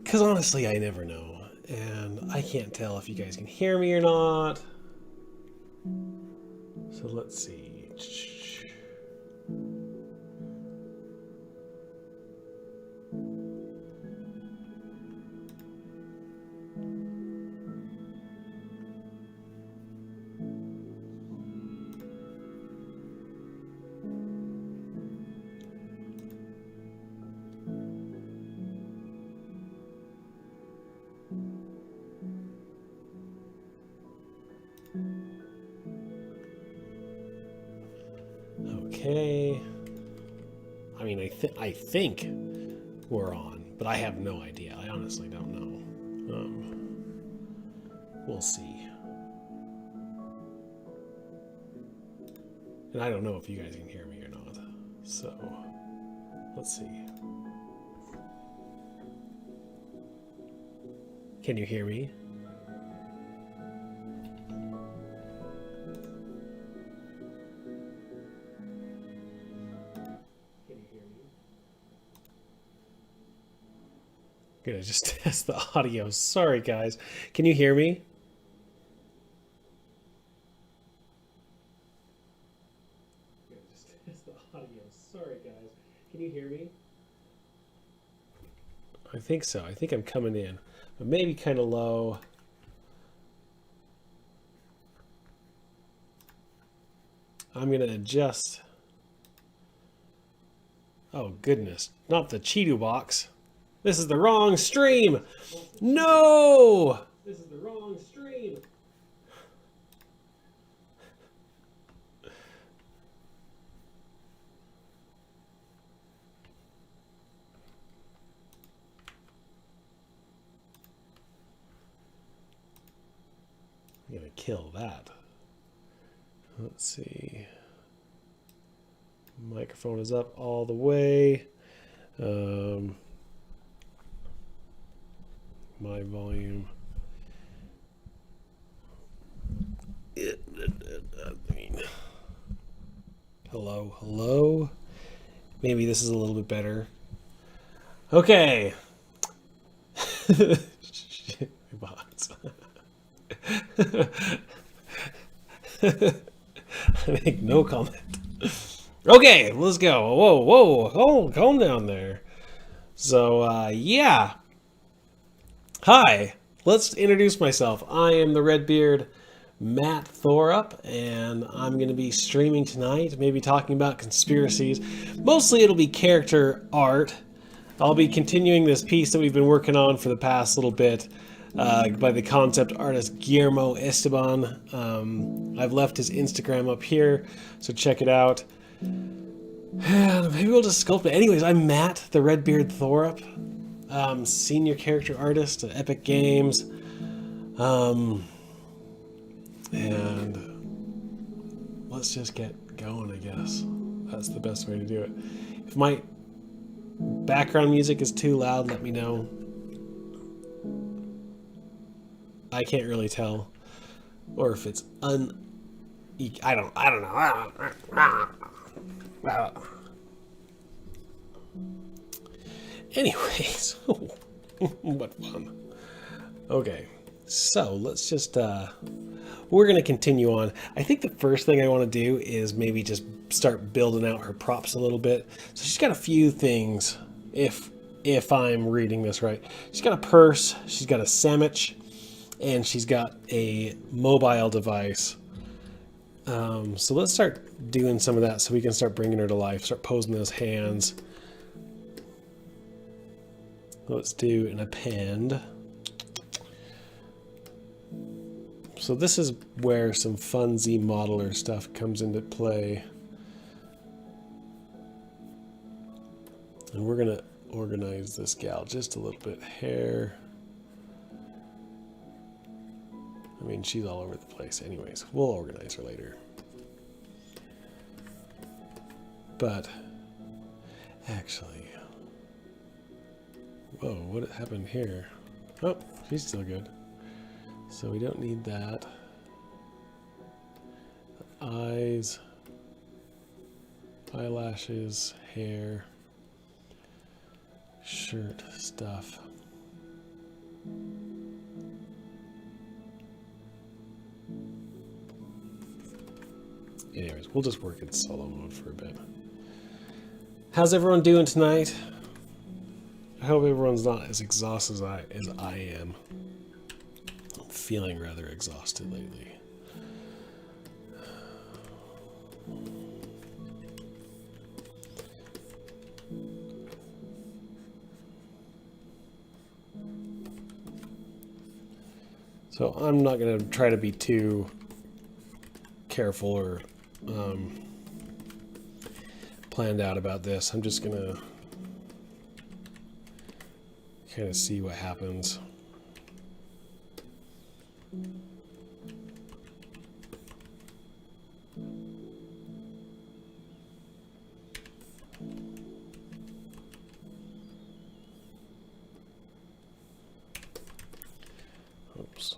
Because honestly, I never know. And I can't tell if you guys can hear me or not. So let's see. Okay. I mean, I think we're on, but I have no idea. I honestly don't know. We'll see. And I don't know if you guys can hear me or not. So, let's see. Can you hear me? I'm gonna just test the audio. Sorry, guys. Can you hear me? I'm gonna just test the audio. Sorry, guys. Can you hear me? I think so. I think I'm coming in, but maybe kind of low. I'm gonna adjust. Oh goodness, not the Cheeto box. This is the wrong stream. No! This is the wrong stream. I'm gonna kill that. Let's see. Microphone is up all the way. My volume. Hello, hello. Maybe this is a little bit better. Okay. Shit, my box. I make no comment. Okay, let's go. Whoa, whoa, calm down there. So, yeah. Hi, let's introduce myself. I am the Redbeard, Matt Thorup, and I'm going to be streaming tonight, maybe talking about conspiracies. Mostly it'll be character art. I'll be continuing this piece that we've been working on for the past little bit by the concept artist Guillermo Esteban. I've left his Instagram up here, so check it out. And maybe we'll just sculpt it. Anyways, I'm Matt, the Redbeard Thorup. Senior character artist at Epic Games. And let's just get going, I guess. That's the best way to do it. If my background music is too loud, let me know. I can't really tell. Or if it's I don't know. Anyways, what fun. Okay, so let's just, we're going to continue on. I think the first thing I want to do is maybe just start building out her props a little bit. So she's got a few things, if I'm reading this right. She's got a purse, she's got a sandwich, and she's got a mobile device. So let's start doing some of that so we can start bringing her to life, start posing those hands. Let's do an append. So this is where some fun Z modeler stuff comes into play. And we're gonna organize this gal just a little bit. Hair. I mean, she's all over the place. Anyways, we'll organize her later. But actually, whoa, what happened here? Oh, she's still good. So we don't need that. Eyes, eyelashes, hair, shirt stuff. Anyways, we'll just work in solo mode for a bit. How's everyone doing tonight? I hope everyone's not as exhausted as I am. I'm feeling rather exhausted lately. So I'm not going to try to be too careful or planned out about this. I'm just going to kind of see what happens. Oops.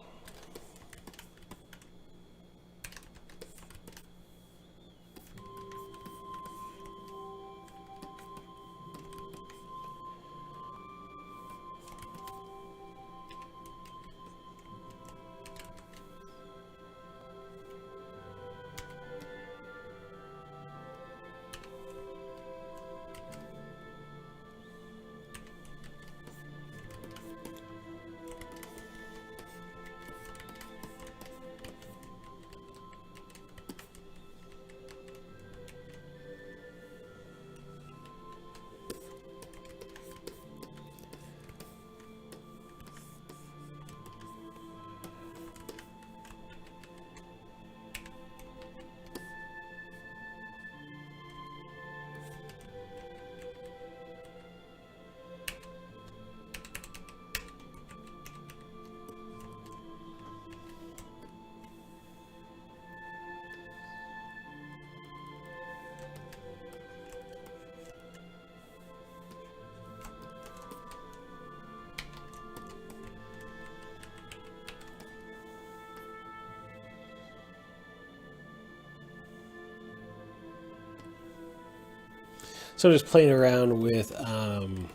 So just playing around with the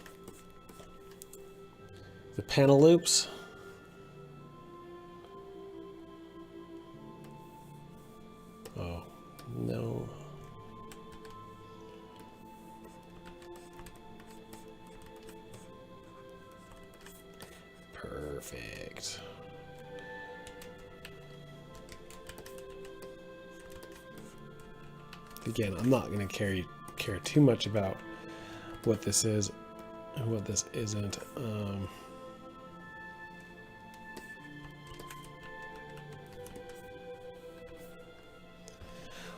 panel loops. Oh, no. Perfect. Again, I'm not going to care too much about what this is and what this isn't.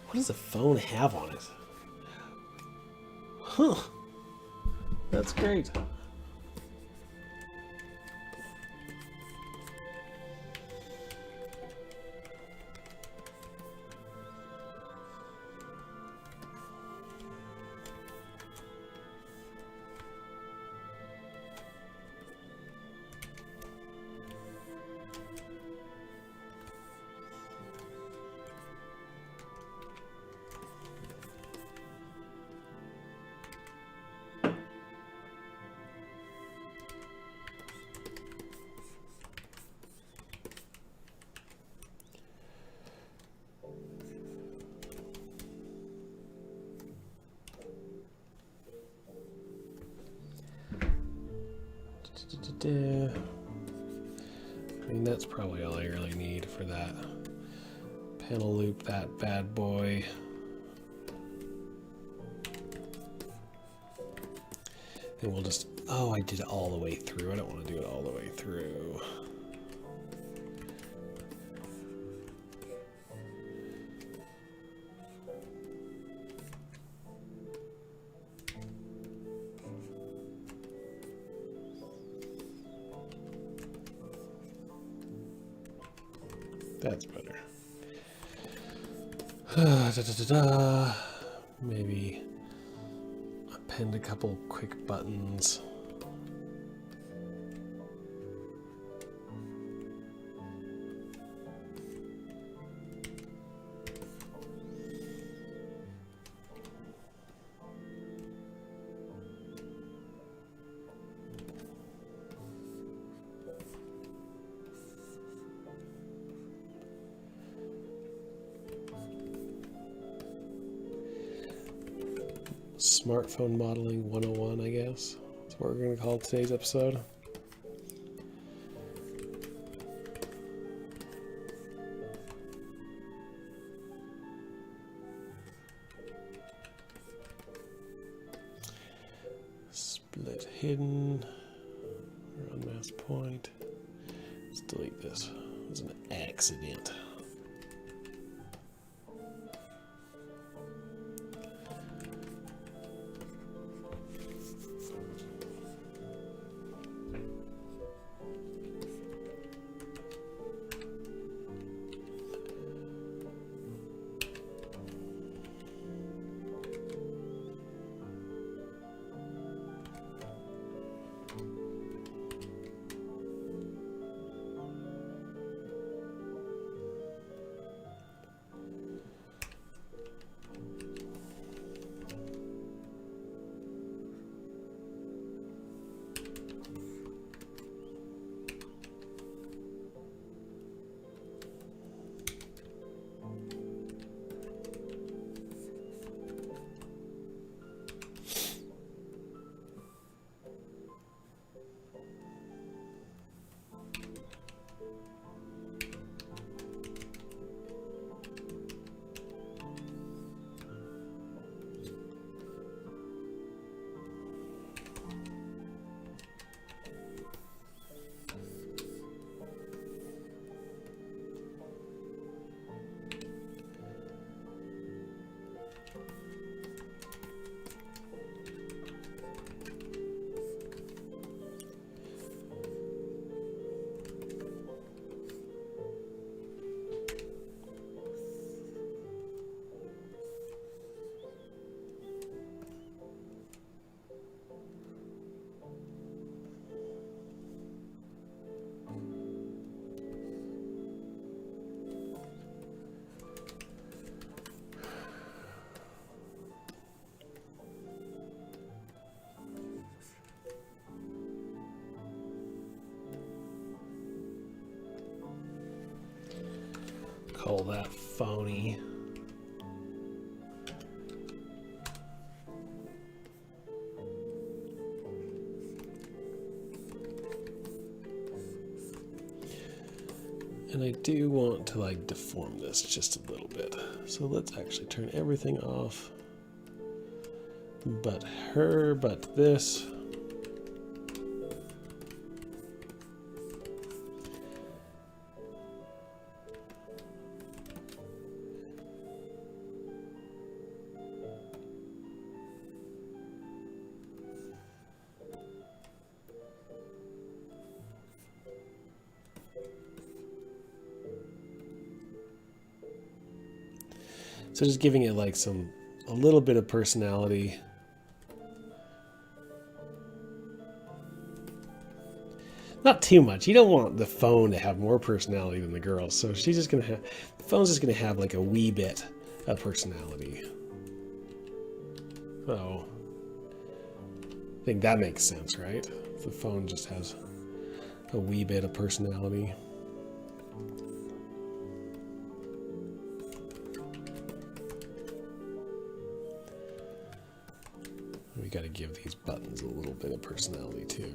What does the phone have on it? Huh. That's great. I mean, that's probably all I really need for that panel loop, that bad boy. And we'll just, oh, I did it all the way through. I don't want to do it all the way through. That's better. Maybe append a couple quick buttons. Smartphone modeling 101, I guess. That's what we're going to call today's episode. Split hidden. Or unmasked point. Let's delete this. It was an accident. Call that phony. And I do want to like deform this just a little bit. So let's actually turn everything off. But her, but this. So just giving it like a little bit of personality. Not too much. You don't want the phone to have more personality than the girl. So she's just going to have, the phone's just going to have like a wee bit of personality. So I think that makes sense, right? The phone just has a wee bit of personality. We got to give these buttons a little bit of personality too.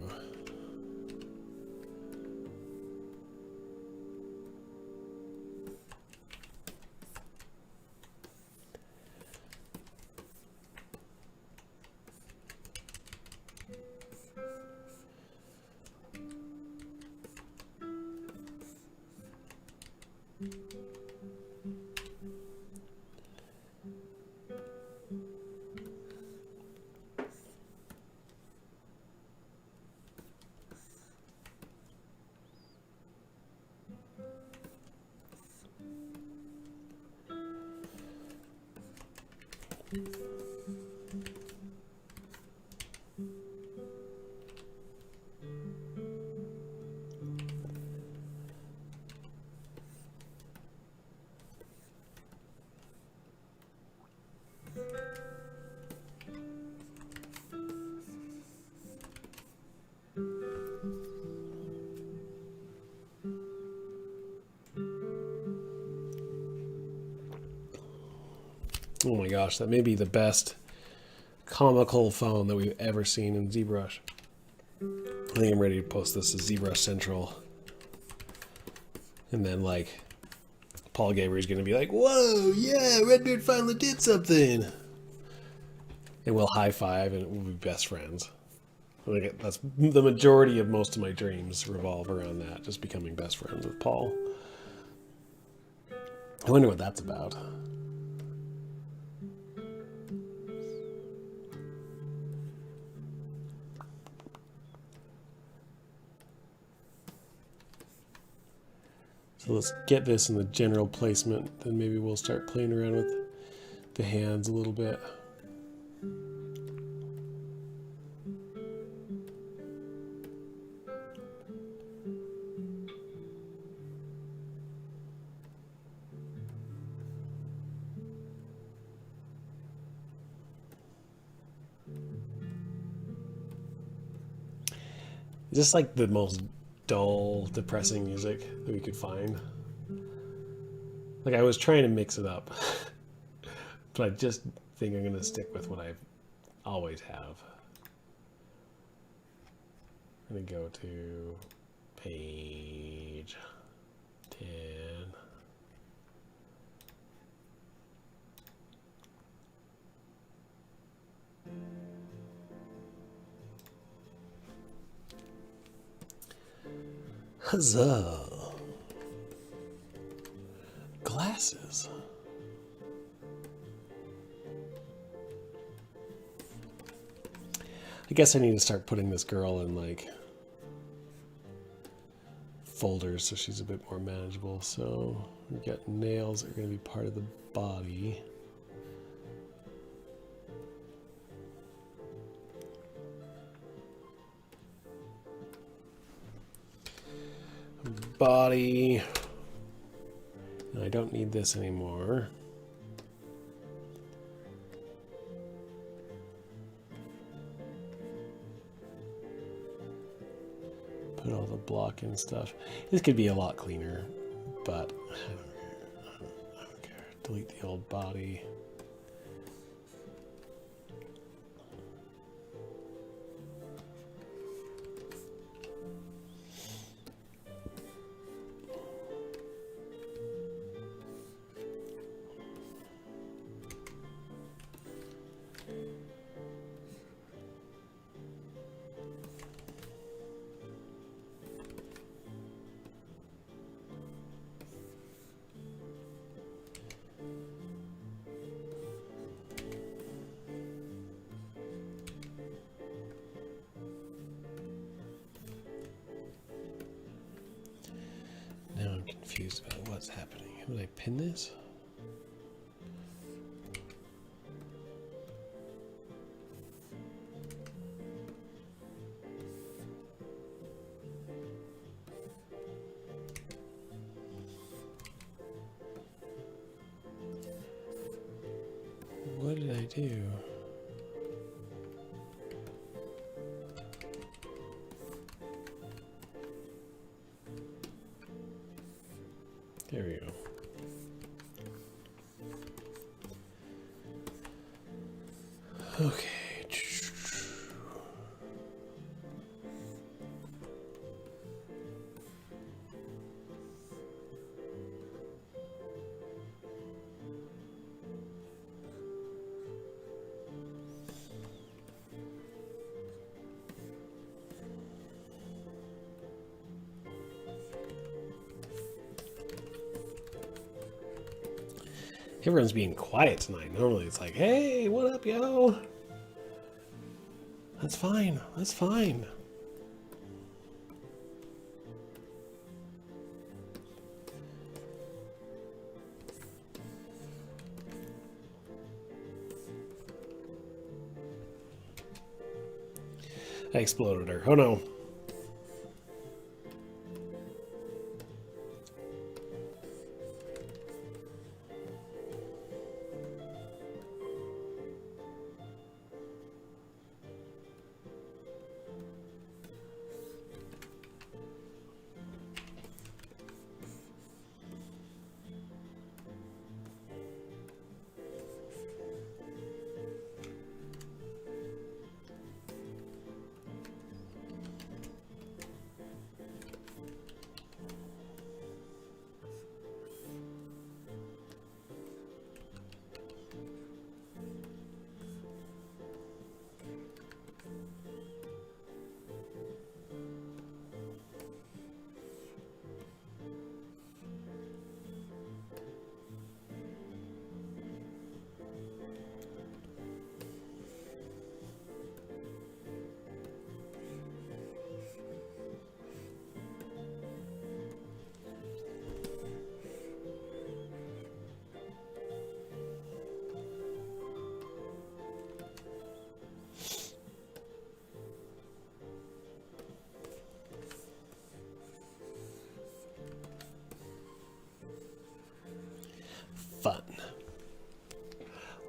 Oh my gosh, that may be the best comical phone that we've ever seen in ZBrush. I think I'm ready to post this to ZBrush Central. And then, like, Paul Gabriel's going to be like, whoa, yeah, Redbeard finally did something. And we'll high five and we'll be best friends. Like, that's the majority of most of my dreams revolve around that, just becoming best friends with Paul. I wonder what that's about. So let's get this in the general placement, then maybe we'll start playing around with the hands a little bit. Just like the most dull, depressing music that we could find. Like, I was trying to mix it up, but I just think I'm going to stick with what I always have. I'm going to go to page 10. Huzzah! Glasses. I guess I need to start putting this girl in, like, folders so she's a bit more manageable. So we've got nails that are going to be part of the body. Body. And I don't need this anymore. Put all the block and stuff. This could be a lot cleaner, but I don't care. Delete the old body. Confused about what's happening. How did I pin this? What did I do? There we go. Okay. Everyone's being quiet tonight. Normally it's like, hey, what up, yo? That's fine. That's fine. I exploded her. Oh no.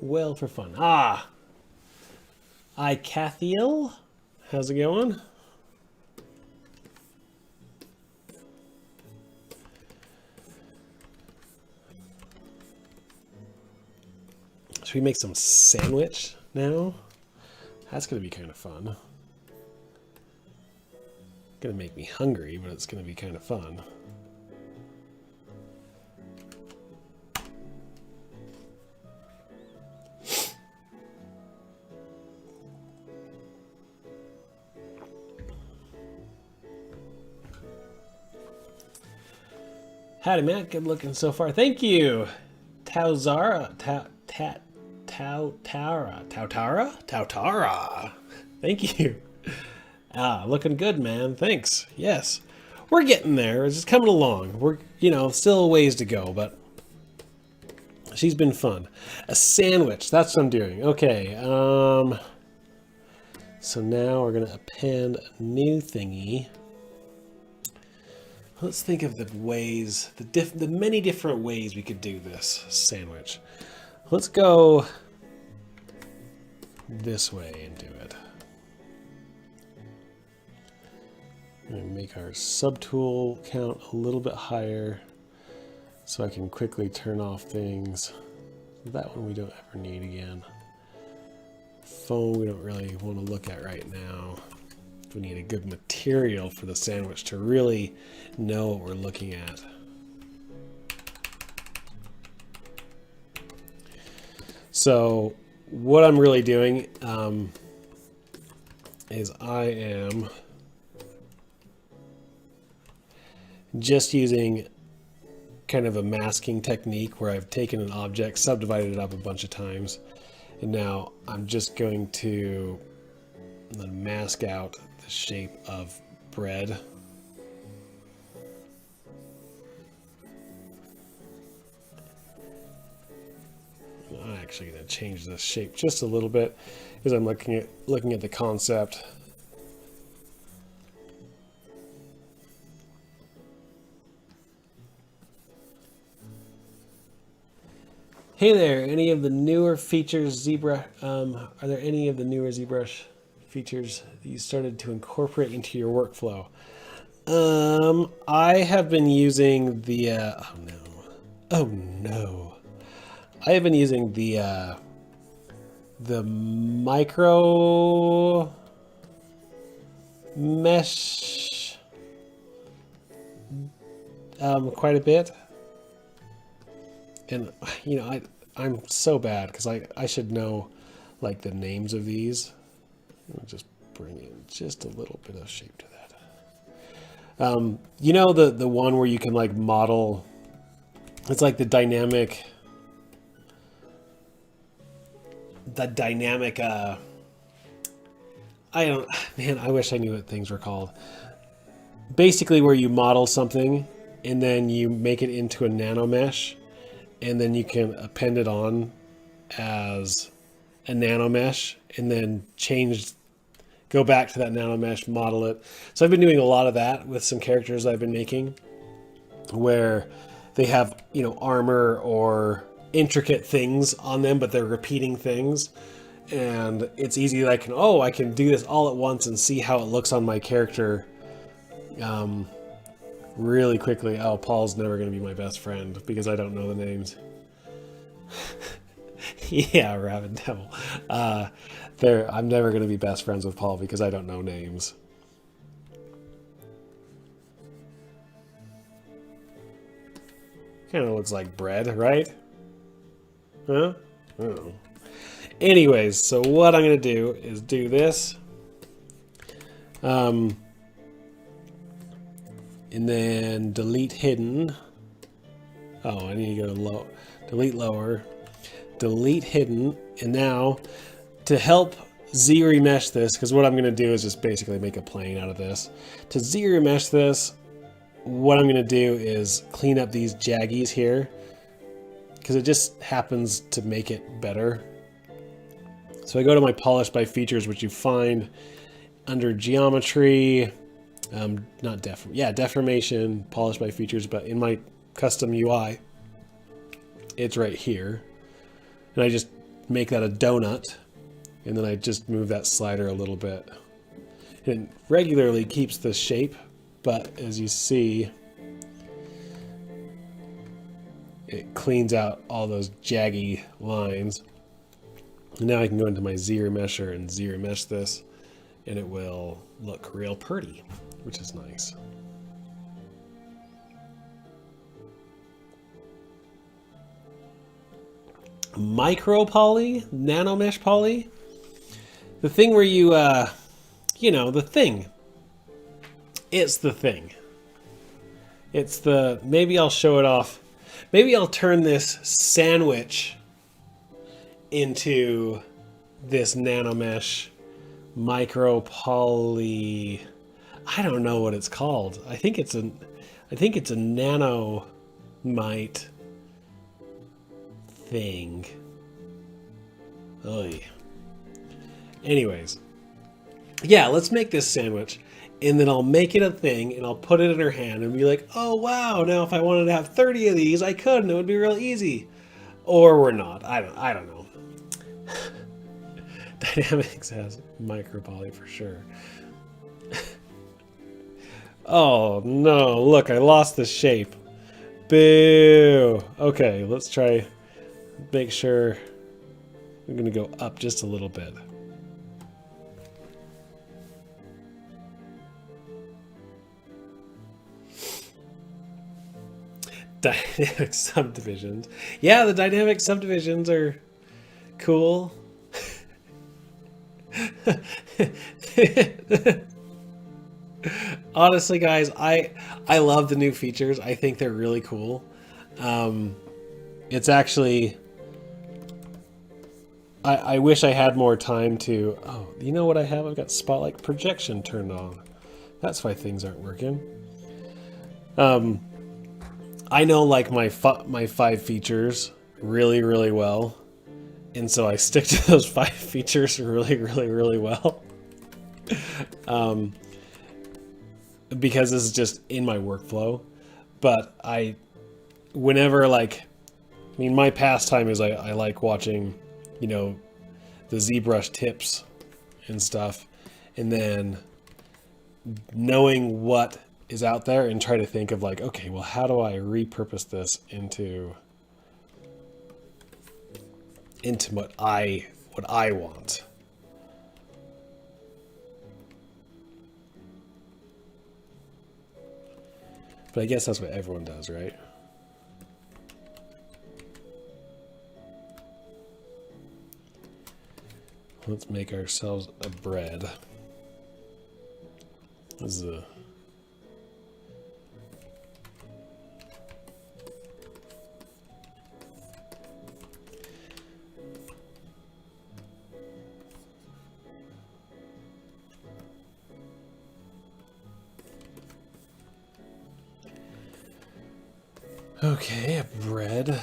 well for fun. Ah, Cathiel, how's it going? Should we make some sandwich now? That's gonna be kind of fun. Gonna make me hungry, but it's gonna be kind of fun. Howdy, Matt. Good looking so far. Thank you. Tautara. Thank you. Ah, looking good, man. Thanks. Yes. We're getting there. It's just coming along. We're, you know, still a ways to go, but she's been fun. A sandwich. That's what I'm doing. Okay. So now we're going to append a new thingy. Let's think of the ways, the many different ways we could do this sandwich. Let's go this way and do it. I'm going to make our subtool count a little bit higher so I can quickly turn off things. That one we don't ever need again. Foam we don't really want to look at right now. We need a good material for the sandwich to really know what we're looking at. So what I'm really doing is I am just using kind of a masking technique where I've taken an object, subdivided it up a bunch of times, and now I'm just going to mask out the shape of bread. I'm actually going to change the shape just a little bit because I'm looking at the concept. Hey there, any of the newer features ZBrush, are there any of the newer ZBrush features that you started to incorporate into your workflow? I have been using the oh no, I have been using the micro mesh quite a bit, and you know I'm so bad because I should know like the names of these. I'll just bring in just a little bit of shape to that. You know the one where you can like model, it's like the dynamic I wish I knew what things were called. Basically where you model something and then you make it into a nano mesh and then you can append it on as a nano mesh and then go back to that nano mesh, model it. So I've been doing a lot of that with some characters I've been making where they have, you know, armor or intricate things on them, but they're repeating things. And it's easy, like, I can do this all at once and see how it looks on my character really quickly. Oh, Paul's never going to be my best friend because I don't know the names. Yeah, Rabbit Devil. I'm never going to be best friends with Paul because I don't know names. Kind of looks like bread, right? Huh? Oh. Anyways, so what I'm going to do is do this. And then delete hidden. Oh, I need to go to low. Delete lower. Delete hidden. And now to help Z-remesh this, because what I'm going to do is just basically make a plane out of this. To Z-remesh this, what I'm going to do is clean up these jaggies here because it just happens to make it better. So I go to my polish by features, which you find under geometry, deformation, polish by features, but in my custom UI, it's right here. And I just make that a donut, and then I just move that slider a little bit. It regularly keeps the shape, but as you see, it cleans out all those jaggy lines. And now I can go into my ZRemesher and ZRemesh this, and it will look real pretty, which is nice. Micro poly, nano mesh poly, the thing where you, you know, the thing. It's the thing. It's the, maybe I'll show it off. Maybe I'll turn this sandwich into this nano mesh micro poly. I don't know what it's called. I think it's a nanomite thing. Oy. Anyways, yeah, let's make this sandwich, and then I'll make it a thing, and I'll put it in her hand and be like, oh wow, now if I wanted to have 30 of these, I could, and it would be real easy. Or we're not. I don't know. Dynamics has micro poly for sure. Oh no, look, I lost the shape. Boo. Okay, let's try, make sure. I'm gonna go up just a little bit. Dynamic subdivisions. Yeah, the dynamic subdivisions are cool. Honestly, guys, I love the new features. I think they're really cool. It's actually, I wish I had more time to, oh, you know what I have? I've got spotlight projection turned on. That's why things aren't working. I know like my 5 features really, really well. And so I stick to those 5 features really, really, really well. Because this is just in my workflow. But whenever like, I mean, my pastime is I like watching, you know, the ZBrush tips and stuff. And then knowing what is out there and try to think of like, okay, well, how do I repurpose this into what I want. But I guess that's what everyone does, right? Let's make ourselves a bread. This is a okay, a bread.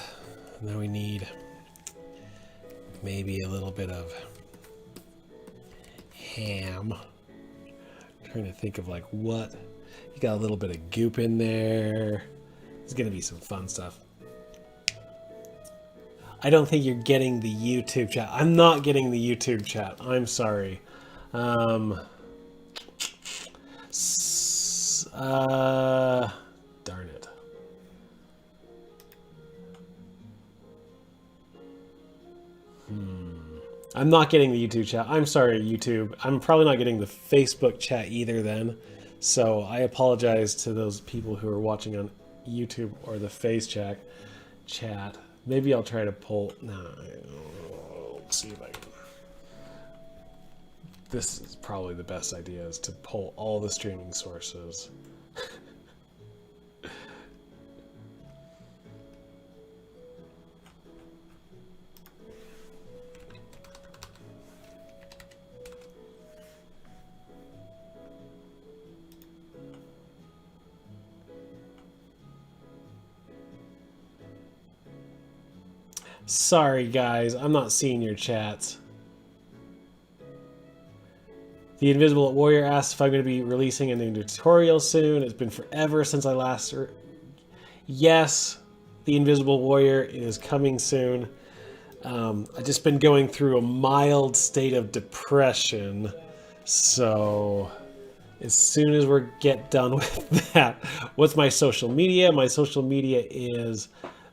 Now we need maybe a little bit of ham. I'm trying to think of like what. You got a little bit of goop in there. There's gonna be some fun stuff. I don't think you're getting the YouTube chat. I'm not getting the YouTube chat. I'm sorry. Darn it. I'm not getting the YouTube chat. I'm sorry, YouTube. I'm probably not getting the Facebook chat either then. So I apologize to those people who are watching on YouTube or the Face chat. Maybe I'll try to pull. No, let's see if I can. This is probably the best idea, is to pull all the streaming sources. Sorry, guys, I'm not seeing your chats. The Invisible Warrior asks if I'm going to be releasing a new tutorial soon. It's been forever since I last... Yes, the Invisible Warrior is coming soon. I've just been going through a mild state of depression. So as soon as we get done with that, what's my social media? My social media is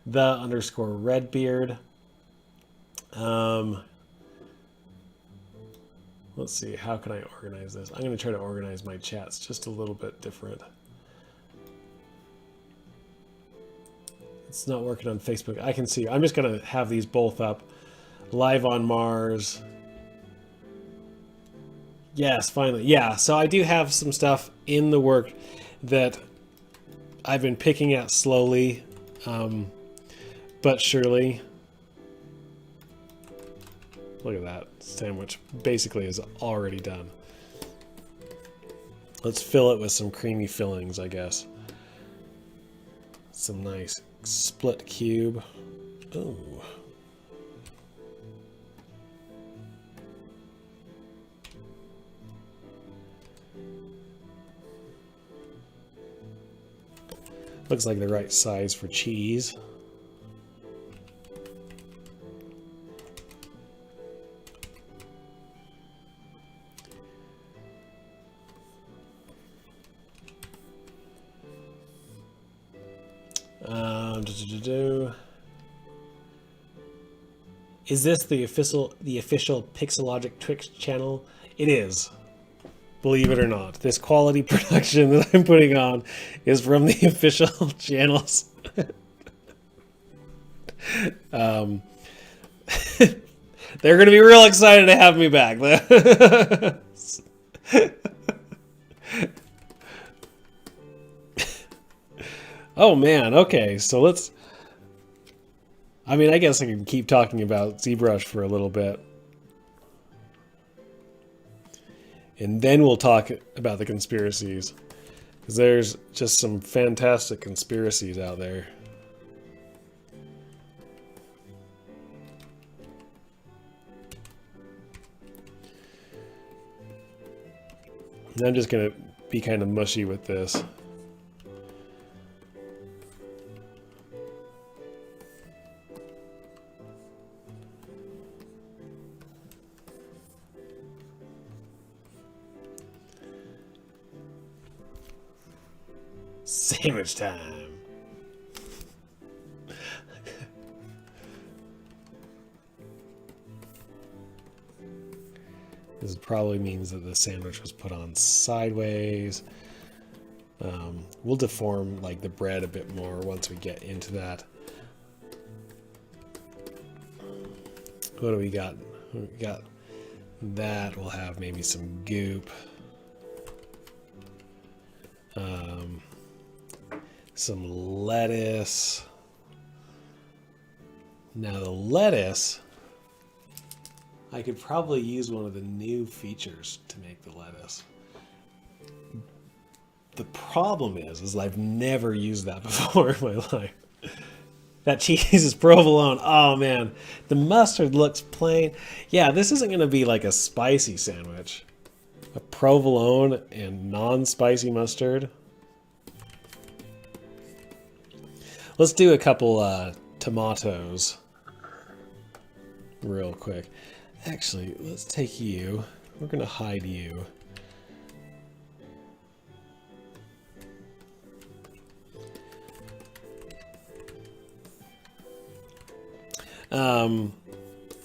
_Redbeard. Let's see, how can I organize this? I'm going to try to organize my chats just a little bit different. It's not working on Facebook. I can see. I'm just going to have these both up. Live on Mars. Yes, finally. Yeah, so I do have some stuff in the work that I've been picking at slowly, but surely. Look at that sandwich. Basically is already done. Let's fill it with some creamy fillings, I guess. Some nice split cube. Ooh. Looks like the right size for cheese. Is this the official Pixologic Twitch channel? It is. Believe it or not, this quality production that I'm putting on is from the official channels. They're going to be real excited to have me back. Oh man, okay, so let's... I mean, I guess I can keep talking about ZBrush for a little bit. And then we'll talk about the conspiracies. Because there's just some fantastic conspiracies out there. And I'm just going to be kind of mushy with this. Sandwich time. This probably means that the sandwich was put on sideways. We'll deform like the bread a bit more once we get into that. What do we got? We got that. We'll have maybe some goop. Some lettuce. Now the lettuce, I could probably use one of the new features to make the lettuce. The problem is I've never used that before in my life. That cheese is provolone. Oh man, the mustard looks plain. Yeah, this isn't going to be like a spicy sandwich. A provolone and non-spicy mustard. Let's do a couple tomatoes real quick. Actually, let's take you. We're going to hide you.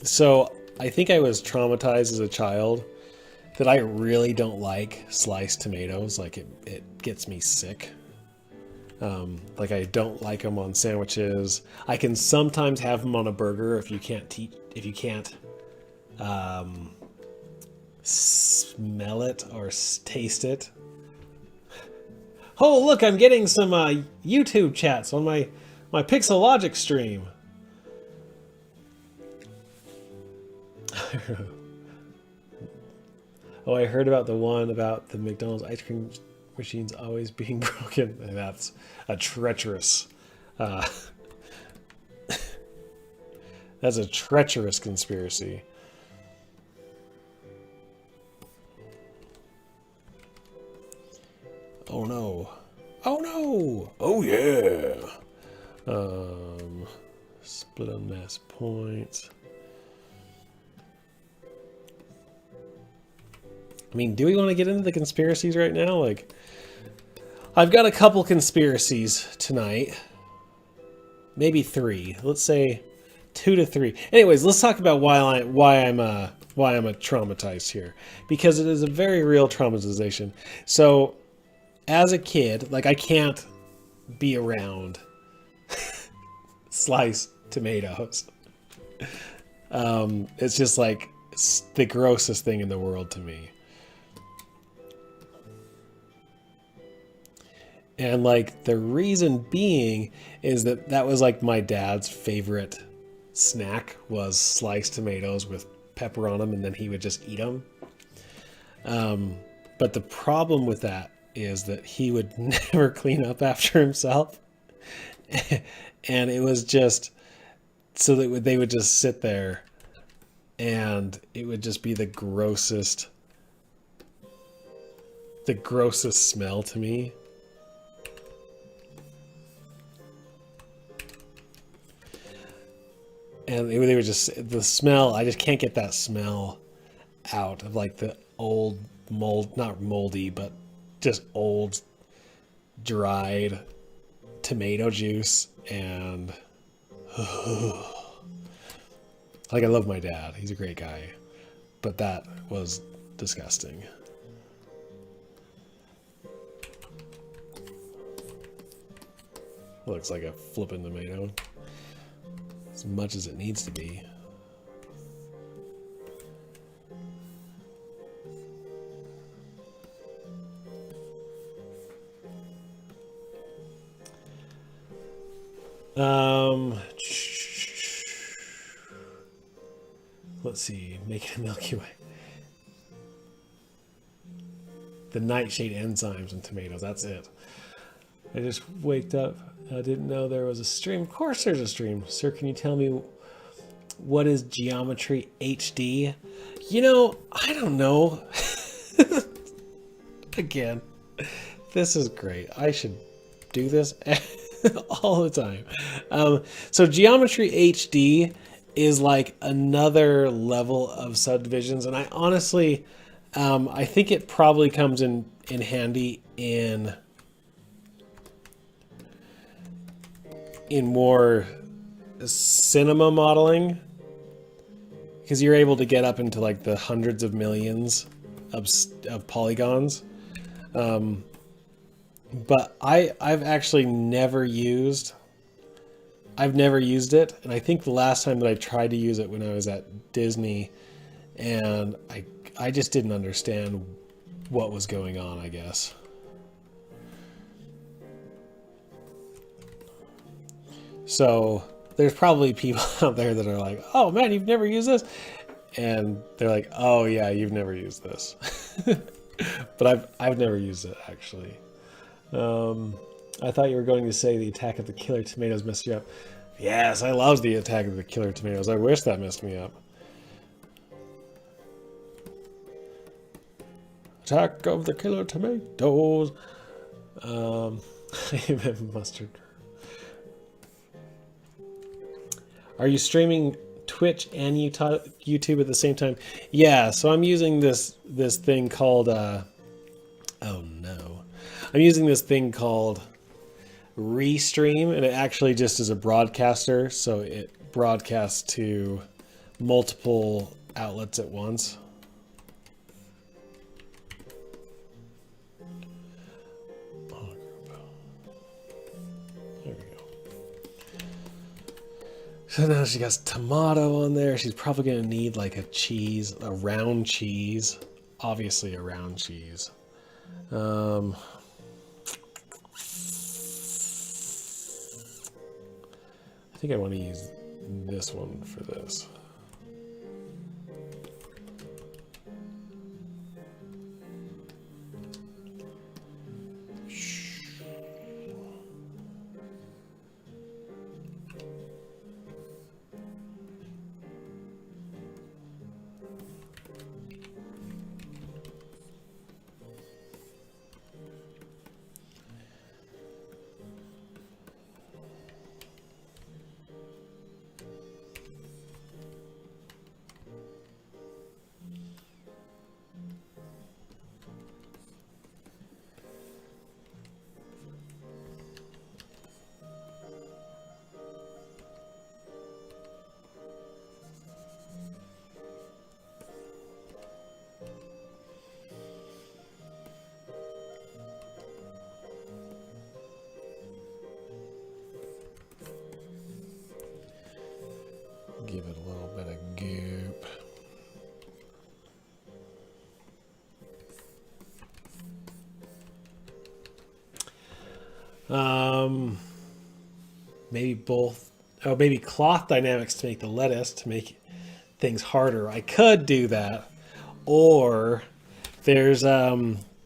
So I think I was traumatized as a child that I really don't like sliced tomatoes. Like it gets me sick. Like I don't like them on sandwiches. I can sometimes have them on a burger if you can't smell it or taste it. Oh look, I'm getting some YouTube chats on my Pixologic stream. Oh, I heard about the one about the McDonald's ice cream machines always being broken. And that's a treacherous that's a treacherous conspiracy. Oh no. Oh no. Oh yeah. Split on mass points. I mean, do we want to get into the conspiracies right now? Like, I've got a couple conspiracies tonight. Maybe 3. Let's say 2 to 3. Anyways, let's talk about why I'm traumatized here, because it is a very real traumatization. So, as a kid, like, I can't be around sliced tomatoes. It's just like it's the grossest thing in the world to me. And like the reason being is that that was like my dad's favorite snack was sliced tomatoes with pepper on them, and then he would just eat them. But the problem with that is that he would never clean up after himself. And it was just so that they would just sit there, and it would just be the grossest smell to me. And they would just, the smell, I just can't get that smell out of like the old mold, not moldy, but just old dried tomato juice. And like, I love my dad, he's a great guy, but that was disgusting. Looks like a flippin' tomato. As much as it needs to be. Let's see, make it a Milky Way. The nightshade enzymes in tomatoes, that's it. I just waked up. I didn't know there was a stream. Of course there's a stream. Sir, can you tell me what is Geometry HD? You know, I don't know. Again, this is great. I should do this all the time. So Geometry HD is like another level of subdivisions. And I honestly, I think it probably comes in handy in more cinema modeling, because you're able to get up into like the hundreds of millions of polygons. But I've actually never used it, and I think the last time that I tried to use it when I was at Disney, and I just didn't understand what was going on, I guess. So there's probably people out there that are like, oh man, you've never used this? And they're like, oh yeah, you've never used this. But I've never used it, actually. I thought you were going to say the Attack of the Killer Tomatoes messed you up. Yes, I love the Attack of the Killer Tomatoes. I wish that messed me up. Attack of the Killer Tomatoes. Mustard. Are you streaming Twitch and YouTube at the same time? Yeah, so I'm using this thing called oh no. I'm using this thing called Restream, and it actually just is a broadcaster, so it broadcasts to multiple outlets at once. So now she got tomato on there. She's probably going to need like a cheese, a round cheese. Obviously a round cheese. I think I want to use this one for this. Maybe both. Oh, maybe cloth dynamics to make the lettuce to make things harder. I could do that. Or there's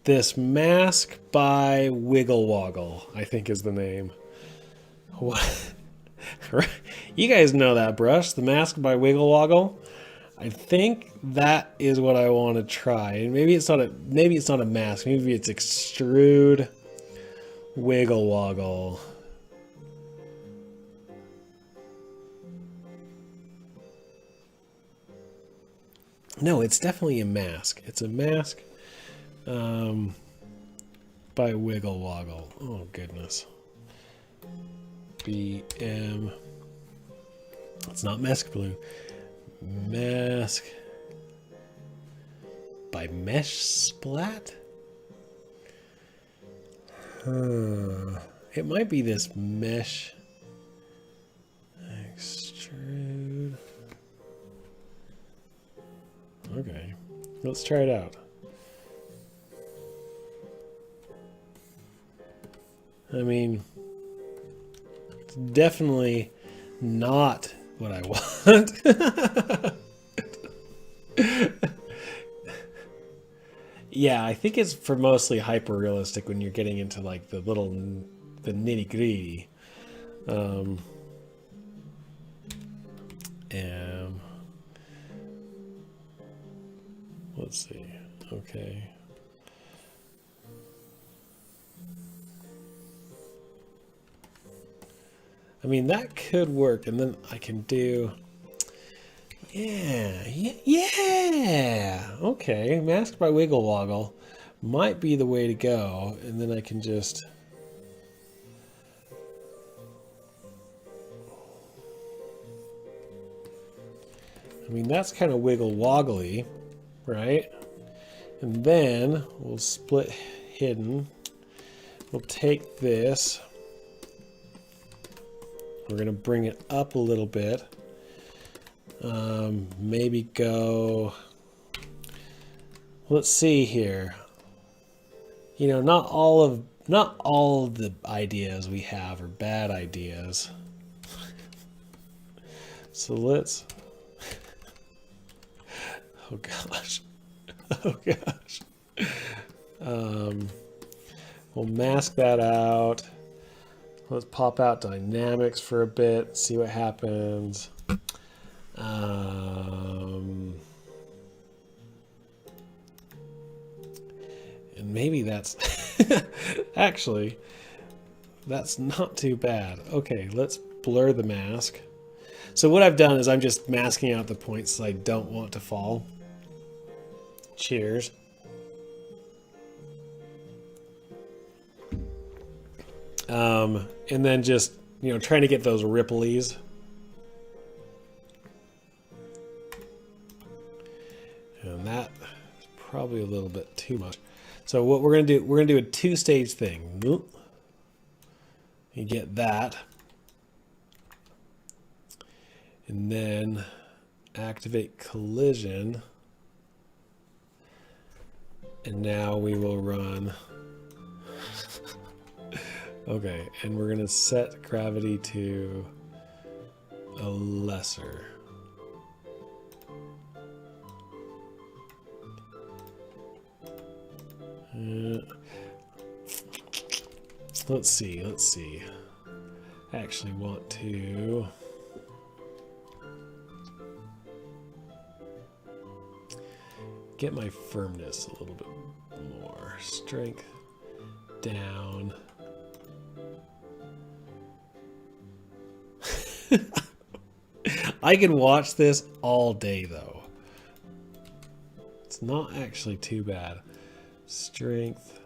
this mask by Wiggle Woggle, I think is the name. What? You guys know that brush, the mask by Wiggle Woggle. I think that is what I want to try. And maybe it's not a mask. Maybe it's extrude Wiggle Woggle. No, it's definitely a mask. It's a mask by Wiggle Woggle. Oh, goodness. BM. It's not Mask Blue. Mask by Mesh Splat? It might be this Mesh Extrude. Okay, let's try it out. I mean, it's definitely not what I want. Yeah, I think it's for mostly hyper realistic when you're getting into like the nitty gritty. Let's see. Okay. I mean, that could work, and then I can do... Yeah! Okay, Masked by Wiggle Woggle might be the way to go, and then I can just... I mean, that's kind of wiggle woggly, right? And then we'll split hidden. We'll take this. We're going to bring it up a little bit. Maybe go... Let's see here. You know, not all of the ideas we have are bad ideas. So let's... Oh gosh. Oh gosh. We'll mask that out. Let's pop out dynamics for a bit, see what happens. And maybe that's actually, that's not too bad. Okay, let's blur the mask. So what I've done is I'm just masking out the points I don't want to fall. Cheers. And then just, you know, trying to get those ripplies. And that is probably a little bit too much. So what we're going to do a two-stage thing. You get that. And then activate collision. And now we will run. Okay, and we're going to set gravity to a lesser. Let's see. I actually want to get my firmness a little bit more. Strength down. I can watch this all day though. It's not actually too bad. Strength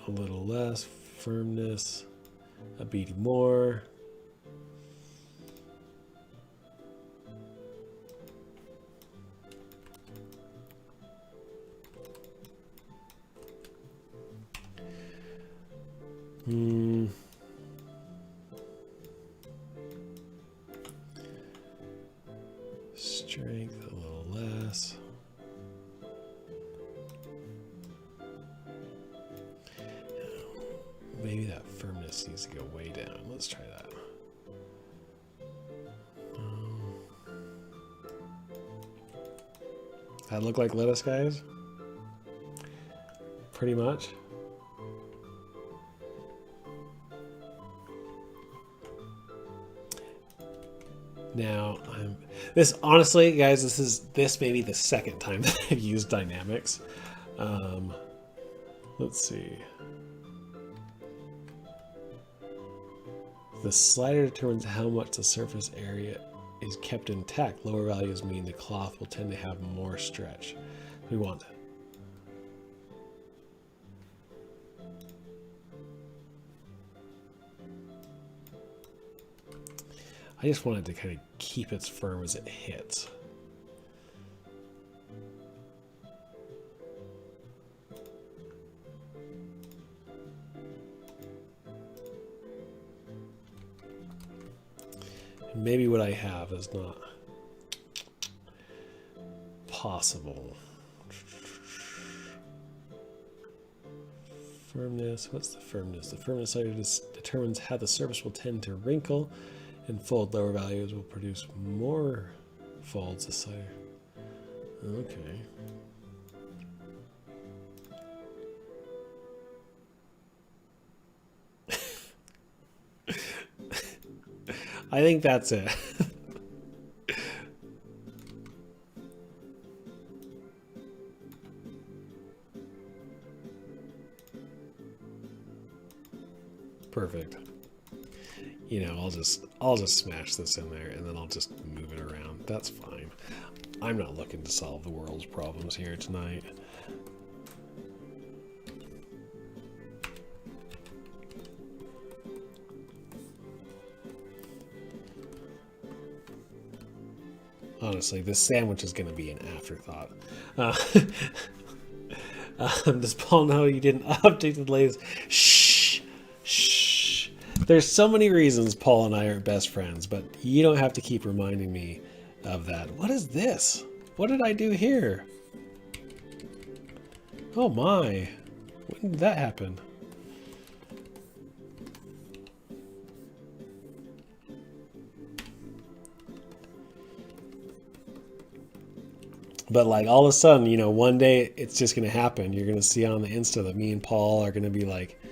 a little less, firmness a beat more. Strength a little less. Maybe that firmness firmness needs to go way down. Let's try that. That look like lettuce, guys? Pretty much. Now, this honestly, guys, this may be the second time that I've used dynamics. Let's see. The slider determines how much the surface area is kept intact. Lower values mean the cloth will tend to have more stretch. We want I just wanted to kind of keep it firm as it hits. And maybe what I have is not possible. Firmness, what's the firmness? The firmness slider determines how the surface will tend to wrinkle and fold. Lower values will produce more folds. The slider. Okay. I think that's it. Perfect. You know, I'll just smash this in there and then I'll just move it around. That's fine. I'm not looking to solve the world's problems here tonight. Honestly, this sandwich is going to be an afterthought. Does Paul know you didn't update the latest? Shh. Shh. There's so many reasons Paul and I are best friends, but you don't have to keep reminding me of that. What is this? What did I do here? Oh my. When did that happen? But like all of a sudden, you know, one day it's just going to happen. You're going to see on the Insta that me and Paul are going to be like,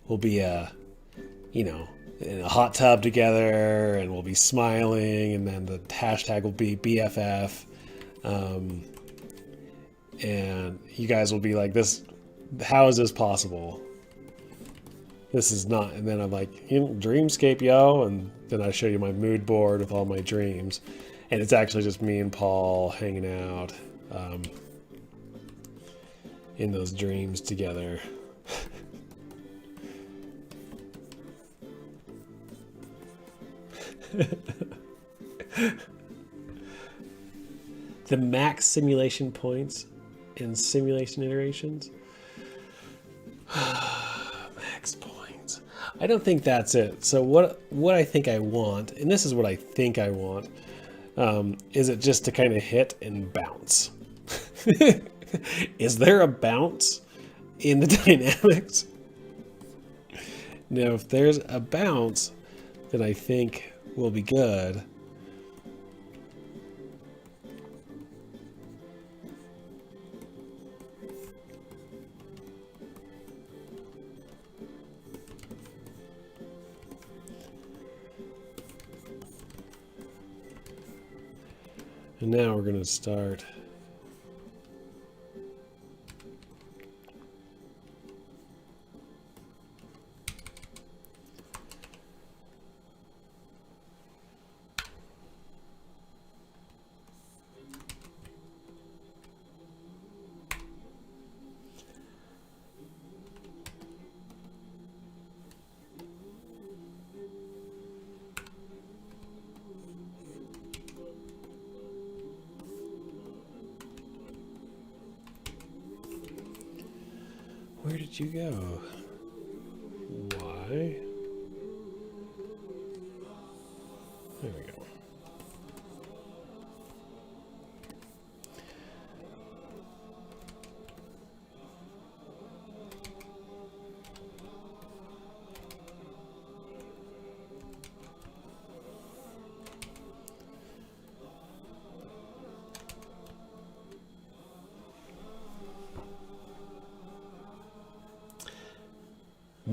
we'll be, you know, in a hot tub together and we'll be smiling. And then the hashtag will be BFF. And you guys will be like, this, how is this possible? This is not. And then I'm like, dreamscape, yo. And then I show you my mood board with all my dreams. And it's actually just me and Paul hanging out in those dreams together. The max simulation points in simulation iterations. Max points. I don't think that's it. So what I think I want, and this is what I think I want, is it just to kind of hit and bounce? Is there a bounce in the dynamics? Now, if there's a bounce, then I think we'll be good. And now we're going to start. Where did you go? Why? There we go.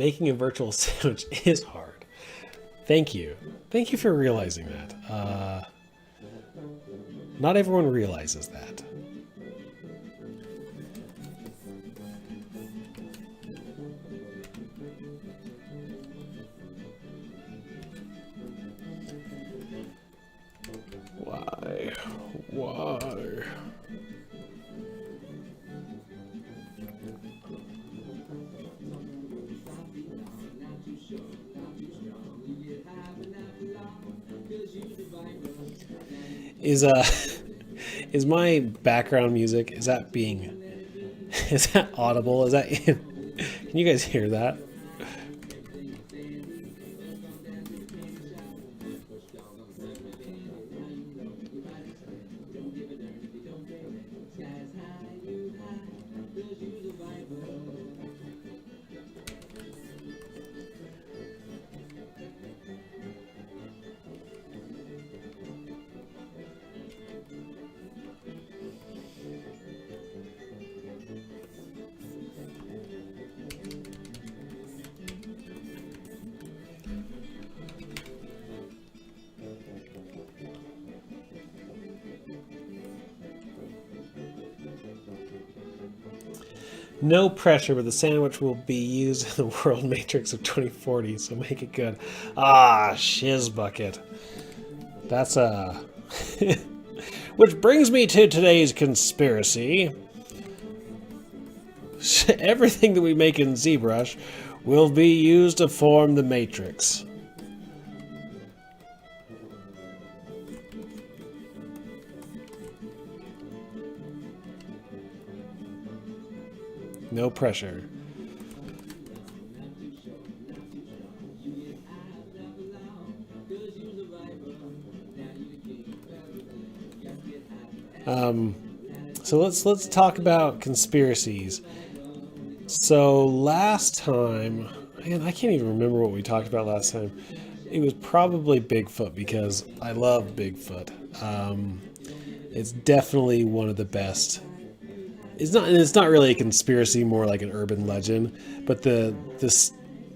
making a virtual sandwich is hard. Thank you. Thank you for realizing that. Not everyone realizes that. Why? Why? Is my background music, is that audible? Is that can you guys hear that? No pressure, but the sandwich will be used in the world matrix of 2040, so make it good. Ah, shiz bucket. That's a... Which brings me to today's conspiracy. Everything that we make in ZBrush will be used to form the matrix. No pressure. So let's talk about conspiracies. So last time, man, I can't even remember what we talked about last time. It was probably Bigfoot because I love Bigfoot. It's definitely one of the best. It's not really a conspiracy, more like an urban legend, but the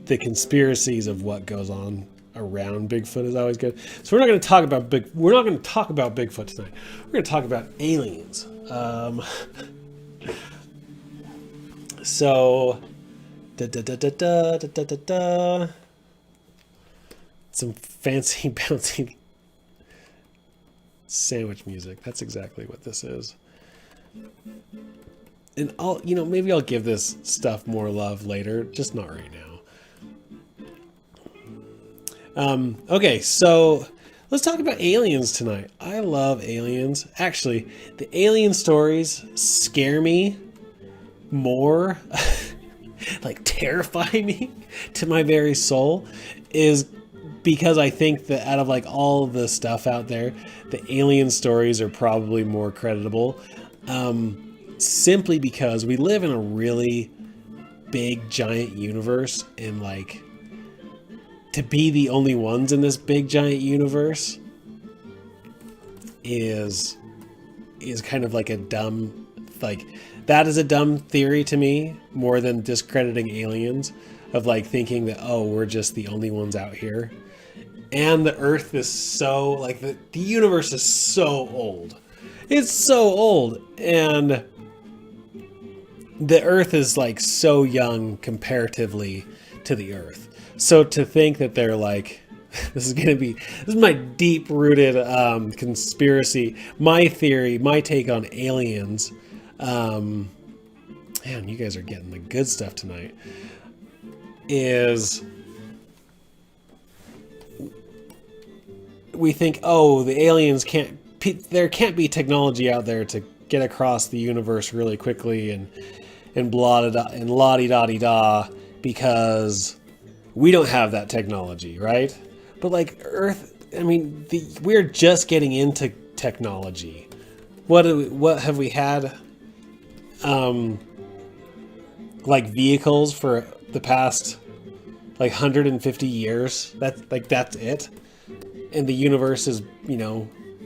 conspiracies of what goes on around Bigfoot is always good. So we're not going to talk about Bigfoot tonight. We're going to talk about aliens. So some fancy bouncy sandwich music. That's exactly what this is. And maybe I'll give this stuff more love later, just not right now. Okay, so let's talk about aliens tonight. I love aliens. Actually, the alien stories scare me more, like terrify me to my very soul, is because I think that out of like all the stuff out there, the alien stories are probably more creditable. Simply because we live in a really big, giant universe, and like to be the only ones in this big, giant universe is kind of like a dumb, like that is a dumb theory to me, more than discrediting aliens, of like thinking that, oh, we're just the only ones out here. And the Earth is so, like the universe is so old. It's so old, and the Earth is like so young comparatively to the Earth. So to think that they're like, this is my deep rooted conspiracy, my theory, my take on aliens. Man, you guys are getting the good stuff tonight. Is we think, oh, the aliens there can't be technology out there to get across the universe really quickly and blah da and la-di-da-di-da, because we don't have that technology, right? But like Earth, I mean, we're just getting into technology. What have we had? Like vehicles for the past like 150 years. That's it. And the universe is,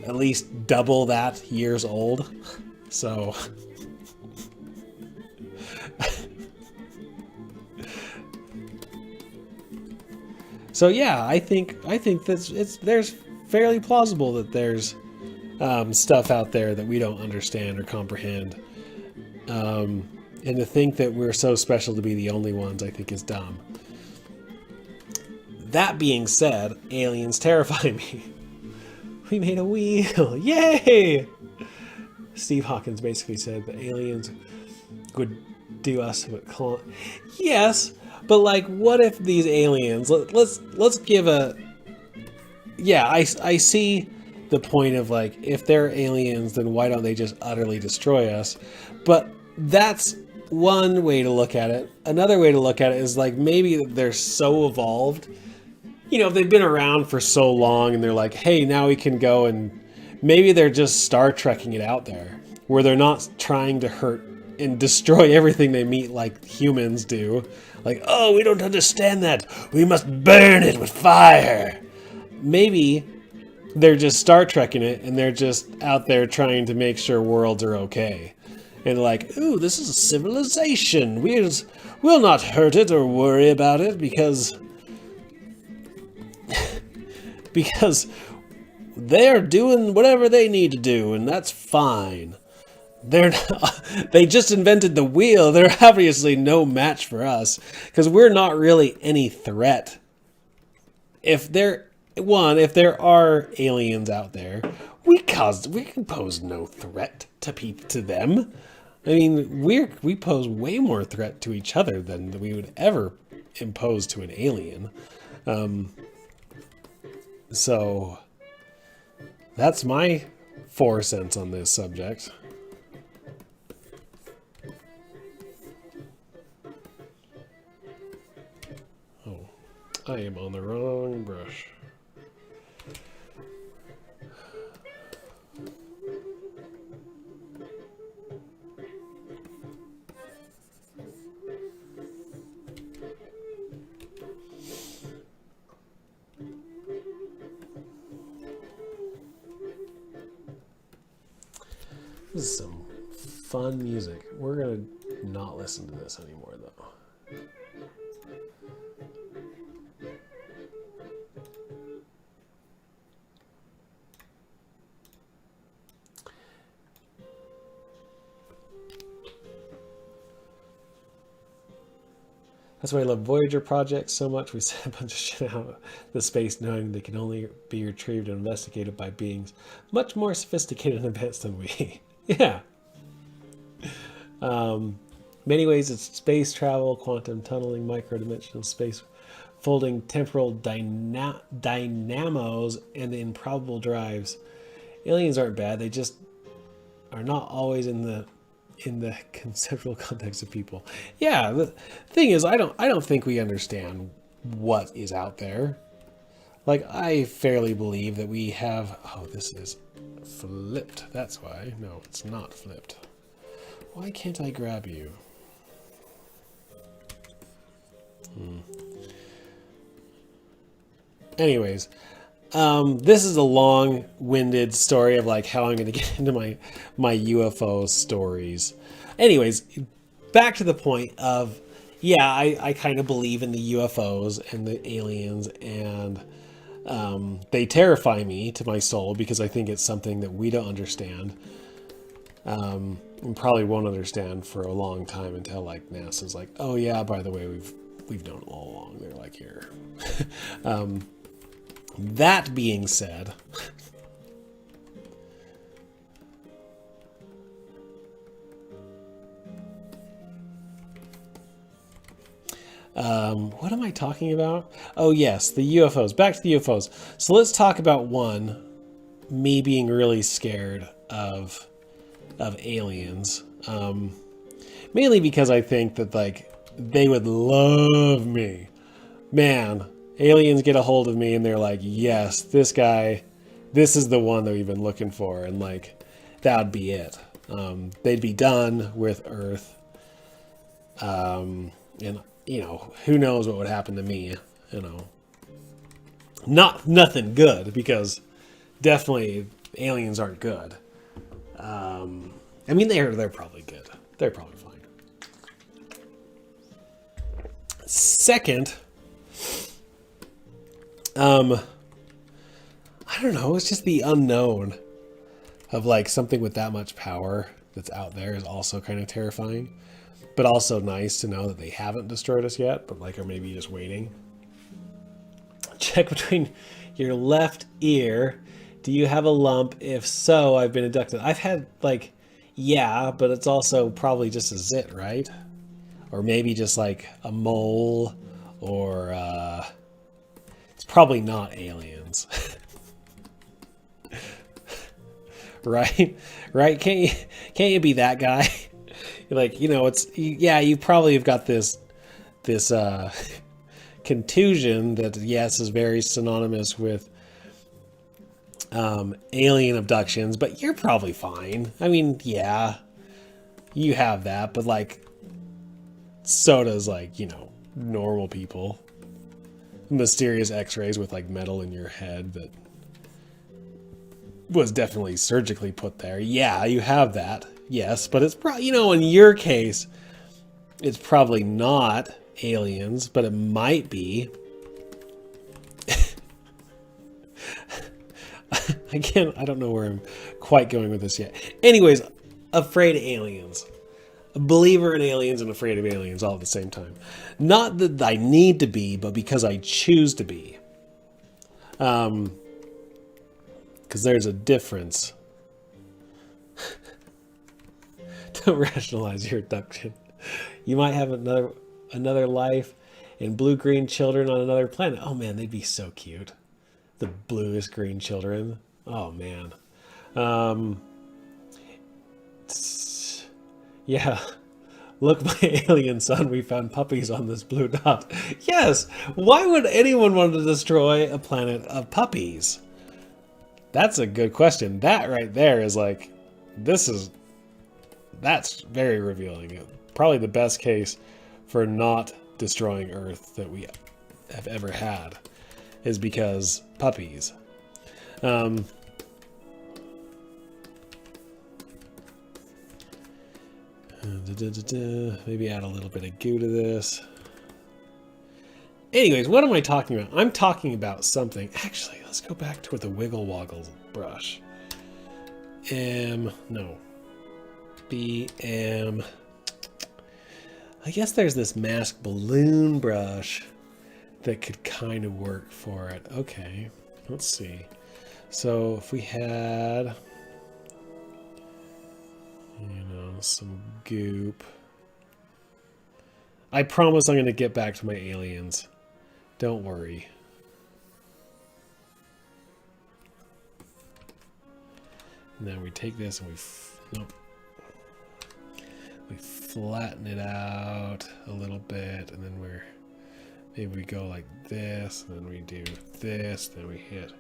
at least double that years old. So So yeah, I think there's fairly plausible that there's stuff out there that we don't understand or comprehend. And to think that we're so special to be the only ones, I think is dumb. That being said, aliens terrify me. We made a wheel. Yay! Steve Hawkins basically said that aliens would do us what yes, but like, what if these aliens, let's give a, yeah, I see the point of like, if they're aliens, then why don't they just utterly destroy us? But that's one way to look at it. Another way to look at it is like, maybe they're so evolved, you know, if they've been around for so long and they're like, hey, now we can go, and maybe they're just Star Trekking it out there, where they're not trying to hurt and destroy everything they meet like humans do. Like, oh, we don't understand that. We must burn it with fire. Maybe they're just Star Trekking it, and they're just out there trying to make sure worlds are okay. And like, ooh, this is a civilization. We'll not hurt it or worry about it because they're doing whatever they need to do, and that's fine. They just invented the wheel. They're obviously no match for us because we're not really any threat. If there are aliens out there, we can pose no threat to them. I mean, we pose way more threat to each other than we would ever impose to an alien. So that's my 4 cents on this subject. Oh, I am on the wrong brush. This is some fun music. We're gonna not listen to this anymore, though. That's why I love Voyager projects so much. We sent a bunch of shit out of the space knowing they can only be retrieved and investigated by beings much more sophisticated and advanced than we. Yeah. Many ways it's space travel, quantum tunneling, micro-dimensional space folding, temporal dynamos, and improbable drives. Aliens aren't bad. They just are not always in the conceptual context of people. Yeah, the thing is, I don't think we understand what is out there. Like, I fairly believe that we have... Oh, this is flipped. That's why. No, it's not flipped. Why can't I grab you? Anyways, this is a long-winded story of like how I'm going to get into my UFO stories. Anyways, back to the point of, yeah, I kind of believe in the UFOs and the aliens, and they terrify me to my soul because I think it's something that we don't understand, and probably won't understand for a long time until like NASA's like, oh yeah, by the way, we've known it all along. They're like here. That being said, what am I talking about? Oh yes, the UFOs. Back to the UFOs. So let's talk about one, me being really scared of aliens. Mainly because I think that like they would love me. Man, aliens get a hold of me and they're like, yes, this guy, this is the one that we've been looking for. And like, that would be it. They'd be done with Earth. And, you know, who knows what would happen to me, you know. Nothing good, because definitely aliens aren't good. I mean, they're probably good. They're probably fine. Second, I don't know. It's just the unknown of like something with that much power that's out there is also kind of terrifying, but also nice to know that they haven't destroyed us yet, but like are maybe just waiting. Check between your left ear. Do you have a lump? If so, I've been abducted. I've had like, yeah, but it's also probably just a zit, right? Or maybe just like a mole, or it's probably not aliens. Right? Right? Can't you be that guy? Like, you know, it's, yeah, you probably have got this contusion that, yes, is very synonymous with alien abductions, but you're probably fine. I mean, yeah, you have that, but like, so does like, you know, normal people. Mysterious x-rays with like metal in your head that was definitely surgically put there. Yeah, you have that. Yes, but it's probably, you know, in your case, it's probably not aliens, but it might be. I don't know where I'm quite going with this yet. Anyways, afraid of aliens. A believer in aliens and afraid of aliens all at the same time. Not that I need to be, but because I choose to be. Because there's a difference. Don't rationalize your abduction. You might have another life and blue-green children on another planet. Oh man, they'd be so cute. The bluest green children. Oh man. Yeah. Look, my alien son, we found puppies on this blue dot. Yes! Why would anyone want to destroy a planet of puppies? That's a good question. That right there is like, that's very revealing. Probably the best case for not destroying Earth that we have ever had is because puppies. Maybe add a little bit of goo to this. Anyways, what am I talking about? I'm talking about something. Actually, let's go back to the Wiggle Woggle brush. No. BM. I guess there's this mask balloon brush that could kind of work for it. Okay, let's see. So if we had, you know, some goop. I promise I'm going to get back to my aliens. Don't worry. And then we take this and we flatten it out a little bit, and then maybe we go like this, and then we do this, then we hit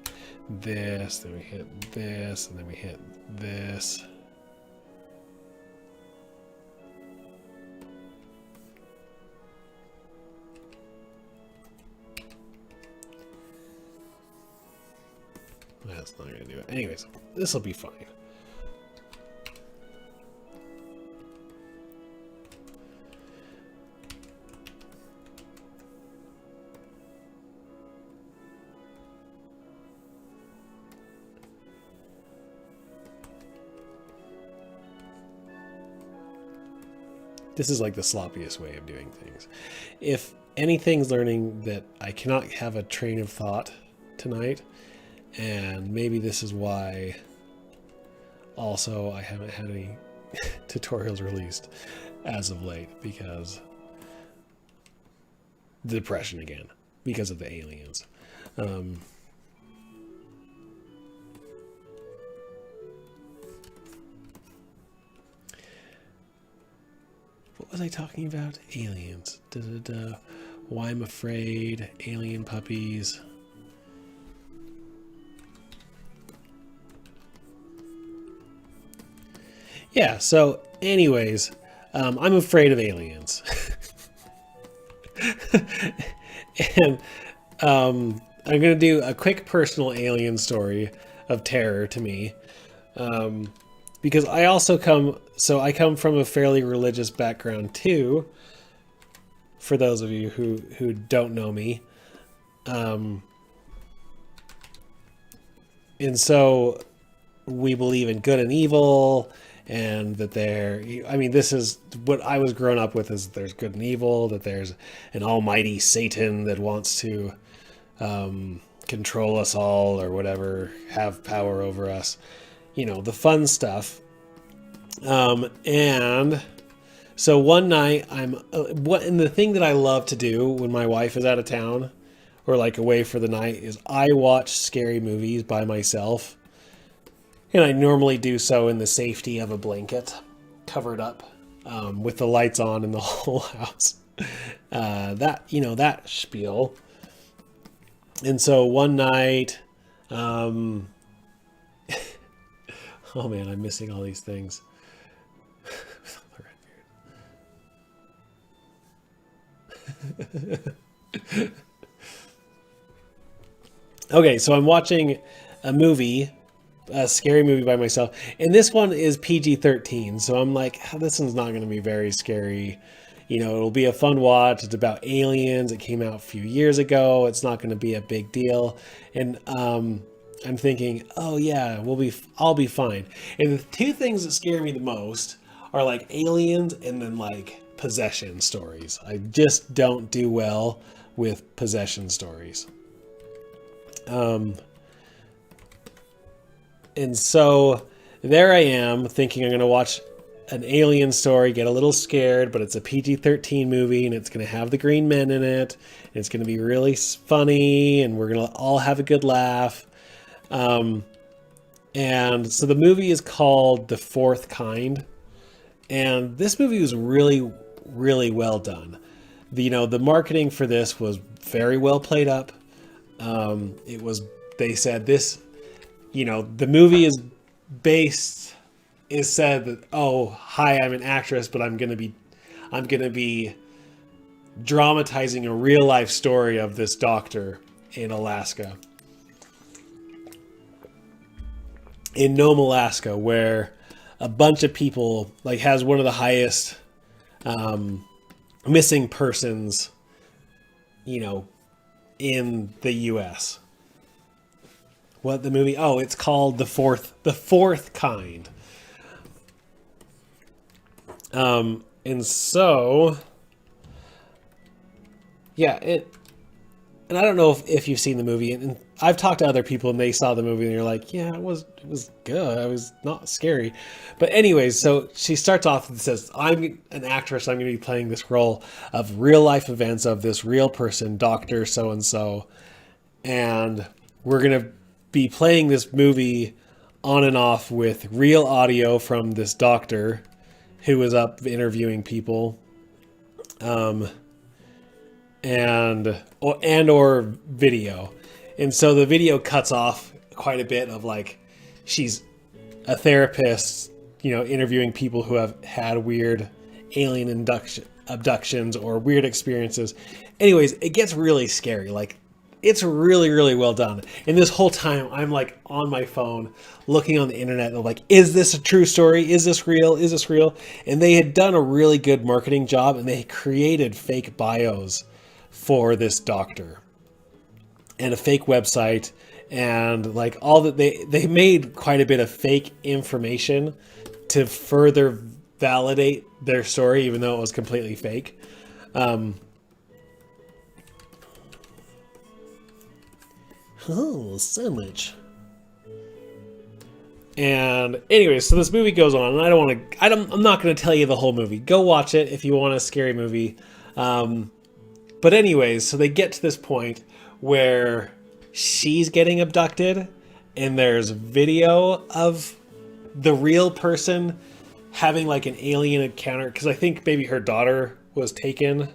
this, then we hit this, and then we hit this. That's not going to do it. Anyways, this will be fine. This is like the sloppiest way of doing things. If anything's learning that I cannot have a train of thought tonight, and maybe this is why also I haven't had any tutorials released as of late, because the depression again, because of the aliens. What was I talking about? Aliens. Why I'm afraid. Alien puppies. Yeah, so anyways, I'm afraid of aliens. And I'm going to do a quick personal alien story of terror to me. Because I also I come from a fairly religious background too. For those of you who don't know me. And so we believe in good and evil, and that this is what I was grown up with, is there's good and evil, that there's an almighty Satan that wants to control us all or whatever, have power over us, the fun stuff. And so one night and the thing that I love to do when my wife is out of town or like away for the night is I watch scary movies by myself. And I normally do so in the safety of a blanket, covered up, with the lights on in the whole house. That spiel. And so one night, oh man, I'm missing all these things. Okay, so I'm watching a scary movie by myself, and this one is PG-13, so I'm like, this one's not going to be very scary. It'll be a fun watch. It's about aliens. It came out a few years ago. It's not going to be a big deal. And I'm thinking, oh yeah, I'll be fine. And the two things that scare me the most are like aliens and then like possession stories. I just don't do well with possession stories. And so there I am thinking I'm going to watch an alien story, get a little scared, but it's a PG-13 movie and it's going to have the green men in it. And it's going to be really funny and we're going to all have a good laugh. And so the movie is called The Fourth Kind. And this movie was really, really well done. The marketing for this was very well played up. They said this, the movie is said that, oh, hi, I'm an actress, but I'm going to be dramatizing a real life story of this doctor in Alaska. In Nome, Alaska, where a bunch of people has one of the highest missing persons, in the U.S. What the movie? Oh, it's called The Fourth Kind. And so, yeah, and I don't know if you've seen the movie, and I've talked to other people and they saw the movie and they're like, yeah, it was good. It was not scary. But anyways, so she starts off and says, I'm an actress. I'm going to be playing this role of real life events of this real person, Dr. So-and-so. And we're going to be playing this movie on and off with real audio from this doctor who was up interviewing people. or video. And so the video cuts off quite a bit of she's a therapist, interviewing people who have had weird alien abductions or weird experiences. Anyways, it gets really scary. It's really, really well done. And this whole time I'm on my phone looking on the internet and is this a true story? Is this real? Is this real? And they had done a really good marketing job and they created fake bios for this doctor and a fake website and all that they made quite a bit of fake information to further validate their story, even though it was completely fake. Oh, so much. And anyway, so this movie goes on, and I'm not going to tell you the whole movie. Go watch it if you want a scary movie. But anyways, so they get to this point where she's getting abducted, and there's video of the real person having an alien encounter, because I think maybe her daughter was taken.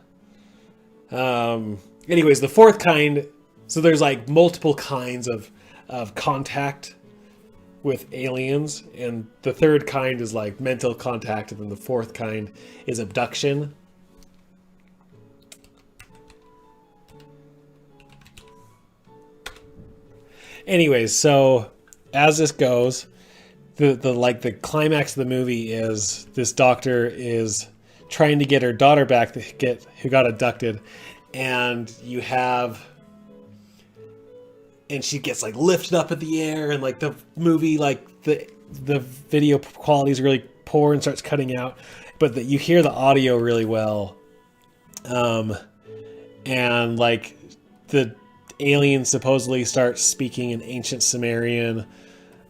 Anyways, the fourth kind. So there's multiple kinds of contact with aliens, and the third kind is mental contact, and then the fourth kind is abduction. Anyways, so as this goes, the climax of the movie is this doctor is trying to get her daughter back who got abducted, and you have and she gets like lifted up in the air, and like the movie, like the video quality is really poor and starts cutting out, but that you hear the audio really well. And like the alien supposedly starts speaking in ancient Sumerian,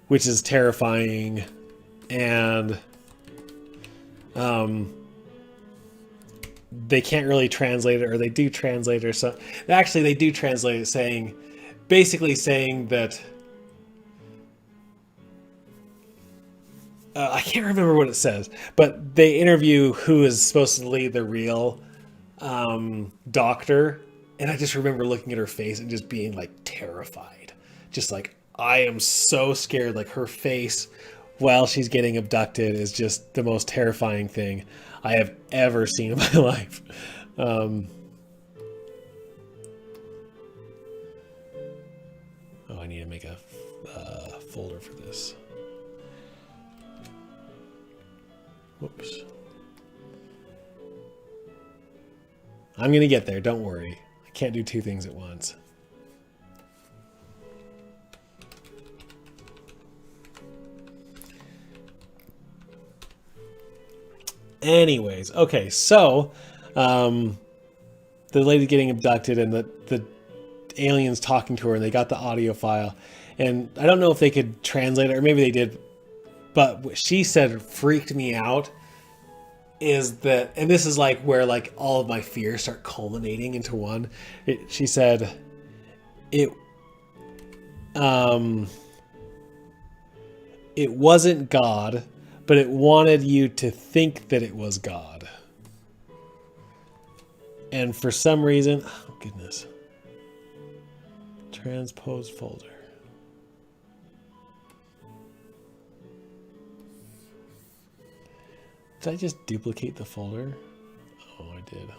which is terrifying. And they can't really translate it, or they do translate it, or so. Actually, they do translate it, basically saying that I can't remember what it says, but they interview who is supposed to lead the real doctor, and I just remember looking at her face and just being like terrified, just like, I am so scared. Like her face while she's getting abducted is just the most terrifying thing I have ever seen in my life. Oh, I need to make a folder for this. Whoops. I'm gonna get there, don't worry. I can't do two things at once. Anyways, okay, so the lady getting abducted and the aliens talking to her, and they got the audio file, and I don't know if they could translate it, or maybe they did, but what she said freaked me out is that, and this is like where like all of my fears start culminating into one. She said it wasn't God, but it wanted you to think that it was God. And for some reason, oh goodness, transpose folder. Did I just duplicate the folder? Oh, I did.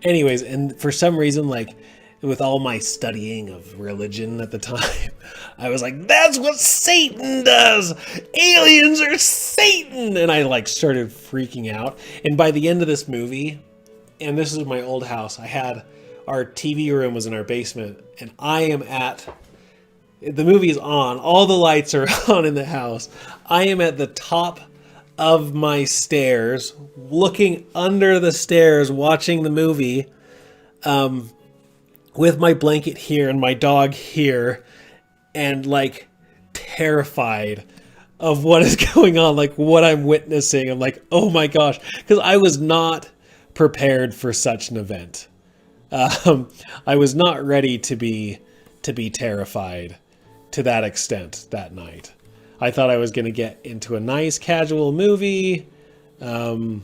Anyways, and for some reason, like with all my studying of religion at the time, I was like, that's what Satan does! Aliens are Satan! And I like started freaking out. And by the end of this movie, and this is my old house, I had, our TV room was in our basement, and I am at, the movie is on, all the lights are on in the house. I am at the top of my stairs, looking under the stairs, watching the movie, with my blanket here and my dog here, and like terrified of what is going on, like what I'm witnessing. I'm like, oh my gosh, because I was not prepared for such an event. I was not ready to be terrified to that extent that night. I thought I was going to get into a nice casual movie, and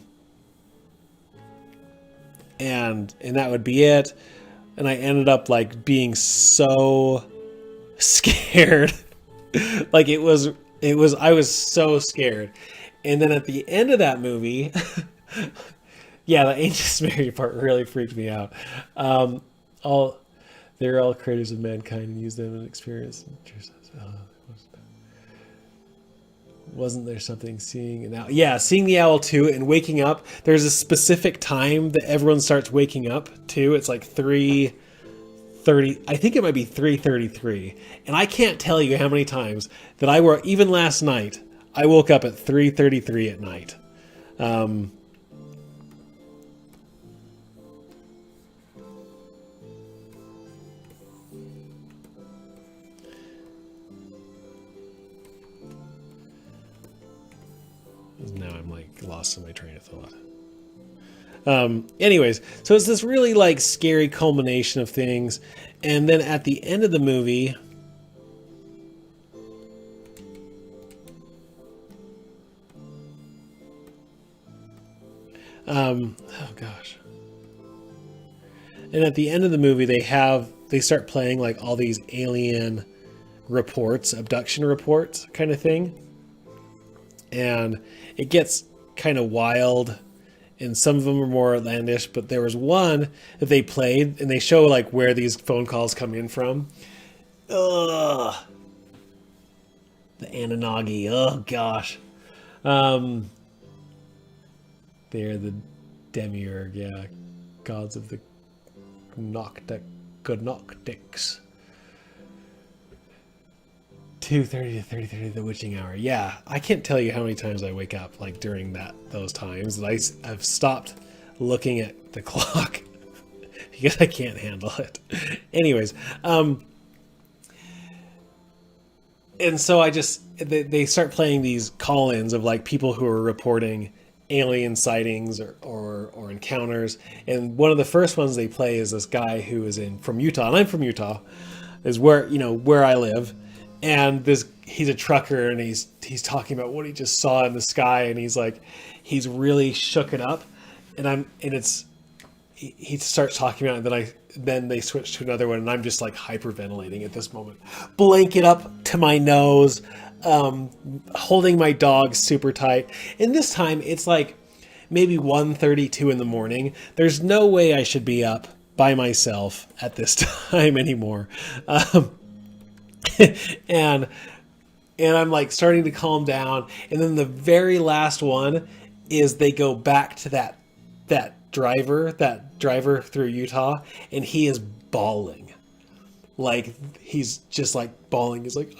that would be it. And I ended up like being so scared. Like I was so scared. And then at the end of that movie, yeah, the ancient Sumerian part really freaked me out. They're all creators of mankind and use them in experience. Wasn't there something seeing an owl? Yeah, seeing the owl too, and waking up. There's a specific time that everyone starts waking up too. It's like 3:30. I think it might be 3:33. And I can't tell you how many times that even last night, I woke up at 3:33 at night. Now I'm like lost in my train of thought. Anyways, so it's this really like scary culmination of things, and then at the end of the movie, oh gosh, and at the end of the movie they start playing like all these alien reports, abduction reports kind of thing. And it gets kind of wild, and some of them are more outlandish, but there was one that they played, and they show like where these phone calls come in from. Ugh. The Anunnaki, oh gosh. They're the demiurge, yeah. gods of the Gnoctics. 2:30 to 3:30, the witching hour. Yeah, I can't tell you how many times I wake up like during those times that I've stopped looking at the clock because I can't handle it. Anyways, and so they start playing these call-ins of like people who are reporting alien sightings or encounters, and one of the first ones they play is this guy who is from Utah, and I'm from Utah, is where I live. And he's a trucker, and he's talking about what he just saw in the sky, and he's really shook it up, he starts talking about it, and then they switch to another one, and I'm just like hyperventilating at this moment, blanket up to my nose, holding my dog super tight. And this time it's like maybe 1:32 in the morning. There's no way I should be up by myself at this time anymore. And I'm like starting to calm down, and then the very last one is they go back to that driver through Utah, and he is bawling. Like, he's just like bawling. He's like,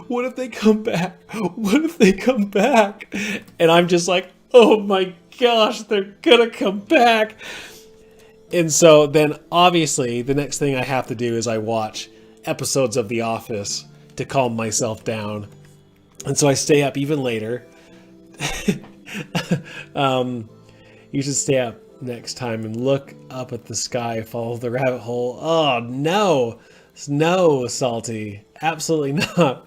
what if they come back? What if they come back? And I'm just like, oh my gosh, they're gonna come back. And so then obviously the next thing I have to do is I watch episodes of The Office to calm myself down. And so I stay up even later. You should stay up next time and look up at the sky, follow the rabbit hole. Oh no, Salty, absolutely not.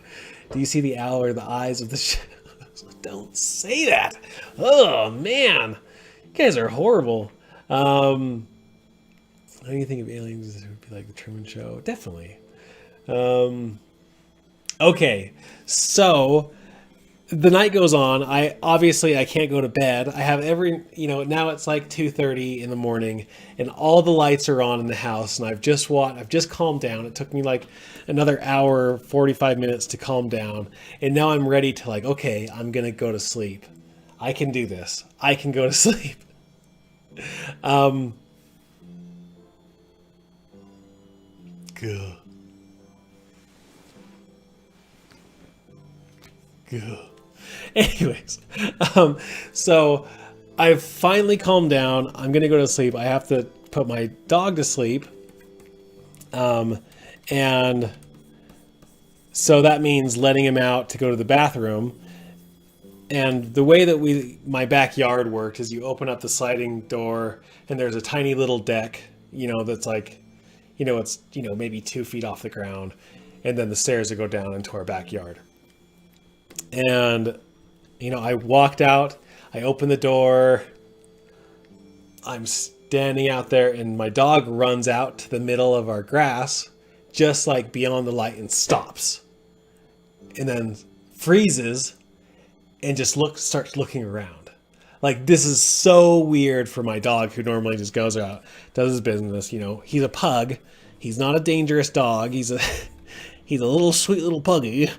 Do you see the owl or the eyes of the shadows? Don't say that. Oh man, you guys are horrible. What do you think of aliens? It would be like the Truman Show. Definitely. Okay, so the night goes on. I can't go to bed. I have now it's like 2:30 in the morning, and all the lights are on in the house, and I've just calmed down. It took me like another hour, 45 minutes to calm down, and now I'm ready to like, okay, I'm gonna go to sleep. I can do this. I can go to sleep. Good. Anyways, so I've finally calmed down. I'm gonna go to sleep. I have to put my dog to sleep, and so that means letting him out to go to the bathroom. And the way that my backyard worked is you open up the sliding door, and there's a tiny little deck, that's like, it's maybe 2 feet off the ground, and then the stairs that go down into our backyard. And, I walked out, I opened the door, I'm standing out there, and my dog runs out to the middle of our grass, just like beyond the light, and stops. And then freezes and just starts looking around. Like, this is so weird for my dog, who normally just goes out, does his business. He's a pug. He's not a dangerous dog. He's a little sweet little puggy.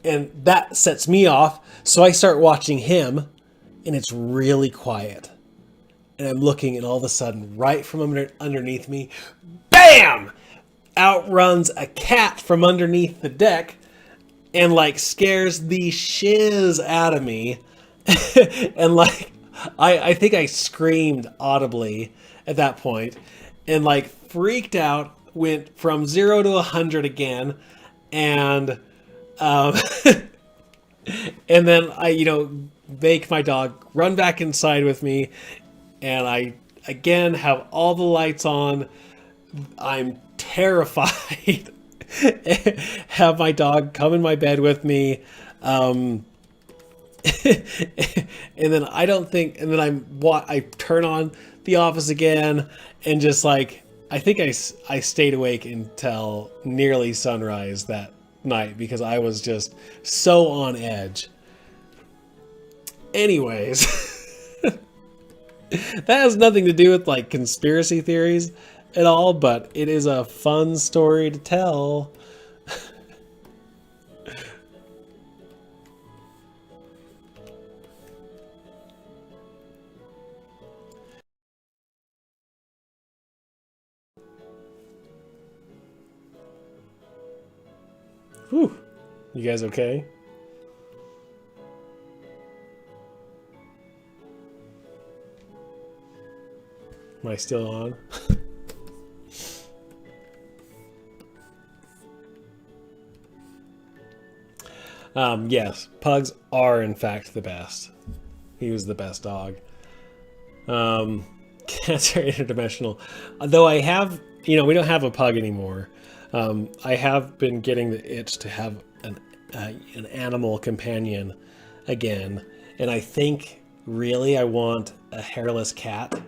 And that sets me off. So I start watching him, and it's really quiet. And I'm looking, and all of a sudden, right from underneath me, bam! Out runs a cat from underneath the deck, and like scares the shiz out of me. And like, I think I screamed audibly at that point, and like freaked out, went from 0 to 100 again. And, and then I, make my dog run back inside with me, and I again have all the lights on. I'm terrified. Have my dog come in my bed with me. And then I turn on The Office again, and just like, I think I stayed awake until nearly sunrise that night because I was just so on edge. Anyways, that has nothing to do with like conspiracy theories at all, but it is a fun story to tell. Whew. You guys okay? Am I still on? Yes, pugs are in fact the best. He was the best dog. Cats are interdimensional. Though I have, we don't have a pug anymore. I have been getting the itch to have an animal companion again. And I think really I want a hairless cat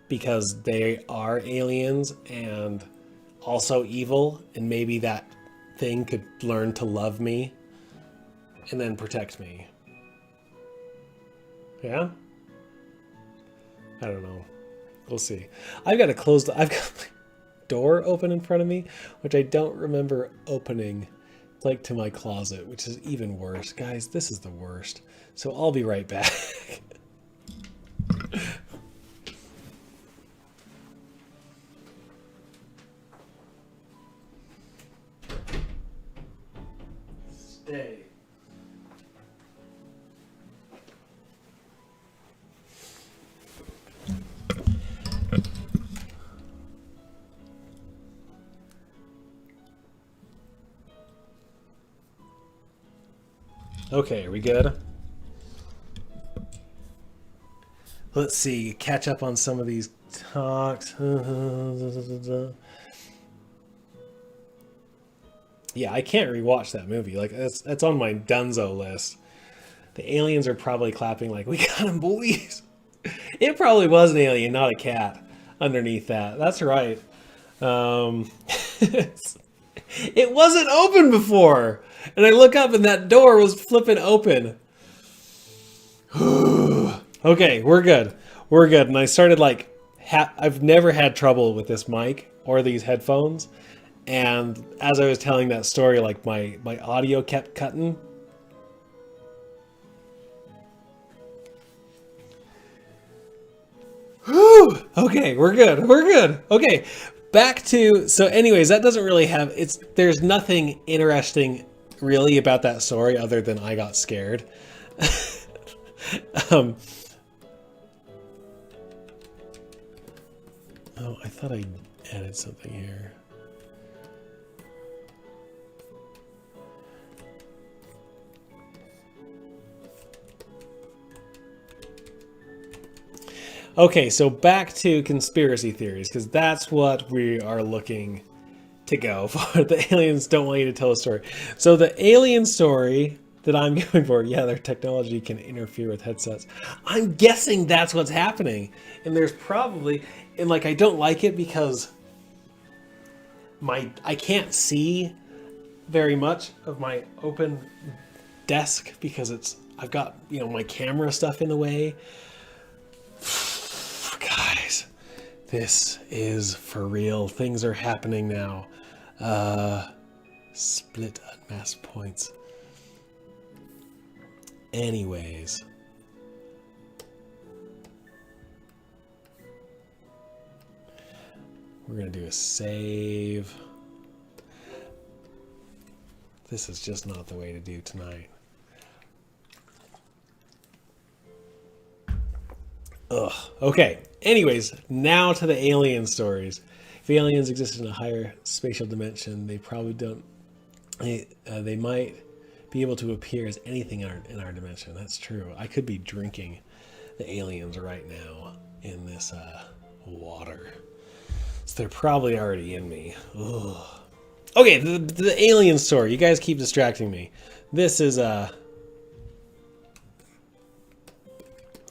because they are aliens and also evil. And maybe that thing could learn to love me and then protect me. Yeah? I don't know. We'll see. I've got my door open in front of me, which I don't remember opening, like to my closet, which is even worse. Guys, this is the worst. So I'll be right back. Stay. Okay, are we good? Let's see, catch up on some of these talks. Yeah, I can't rewatch that movie. Like, that's on my dunzo list. The aliens are probably clapping like, we got him, boys. It probably was an alien, not a cat, underneath that. That's right. It wasn't open before. And I look up and that door was flipping open. Okay, we're good. We're good. And I started like, I've never had trouble with this mic or these headphones. And as I was telling that story, like my audio kept cutting. Whew. Okay, we're good. We're good. Okay, back to, so anyways, that doesn't really have, there's nothing interesting really about that story other than I got scared. Oh, I thought I added something here. Okay, so back to conspiracy theories, because that's what we are looking to go for. The aliens don't want you to tell a story. So the alien story that I'm going for, yeah, their technology can interfere with headsets. I'm guessing that's what's happening. And there's probably, and like I don't like it because I can't see very much of my open desk because I've got, my camera stuff in the way. Guys, this is for real. Things are happening now. Split unmasked points. Anyways. We're going to do a save. This is just not the way to do tonight. Ugh. Okay. Anyways, now to the alien stories. If aliens existed in a higher spatial dimension, they probably don't. They might be able to appear as anything in our dimension. That's true. I could be drinking the aliens right now in this water. So they're probably already in me. Ugh. Okay, the alien story. You guys keep distracting me. This is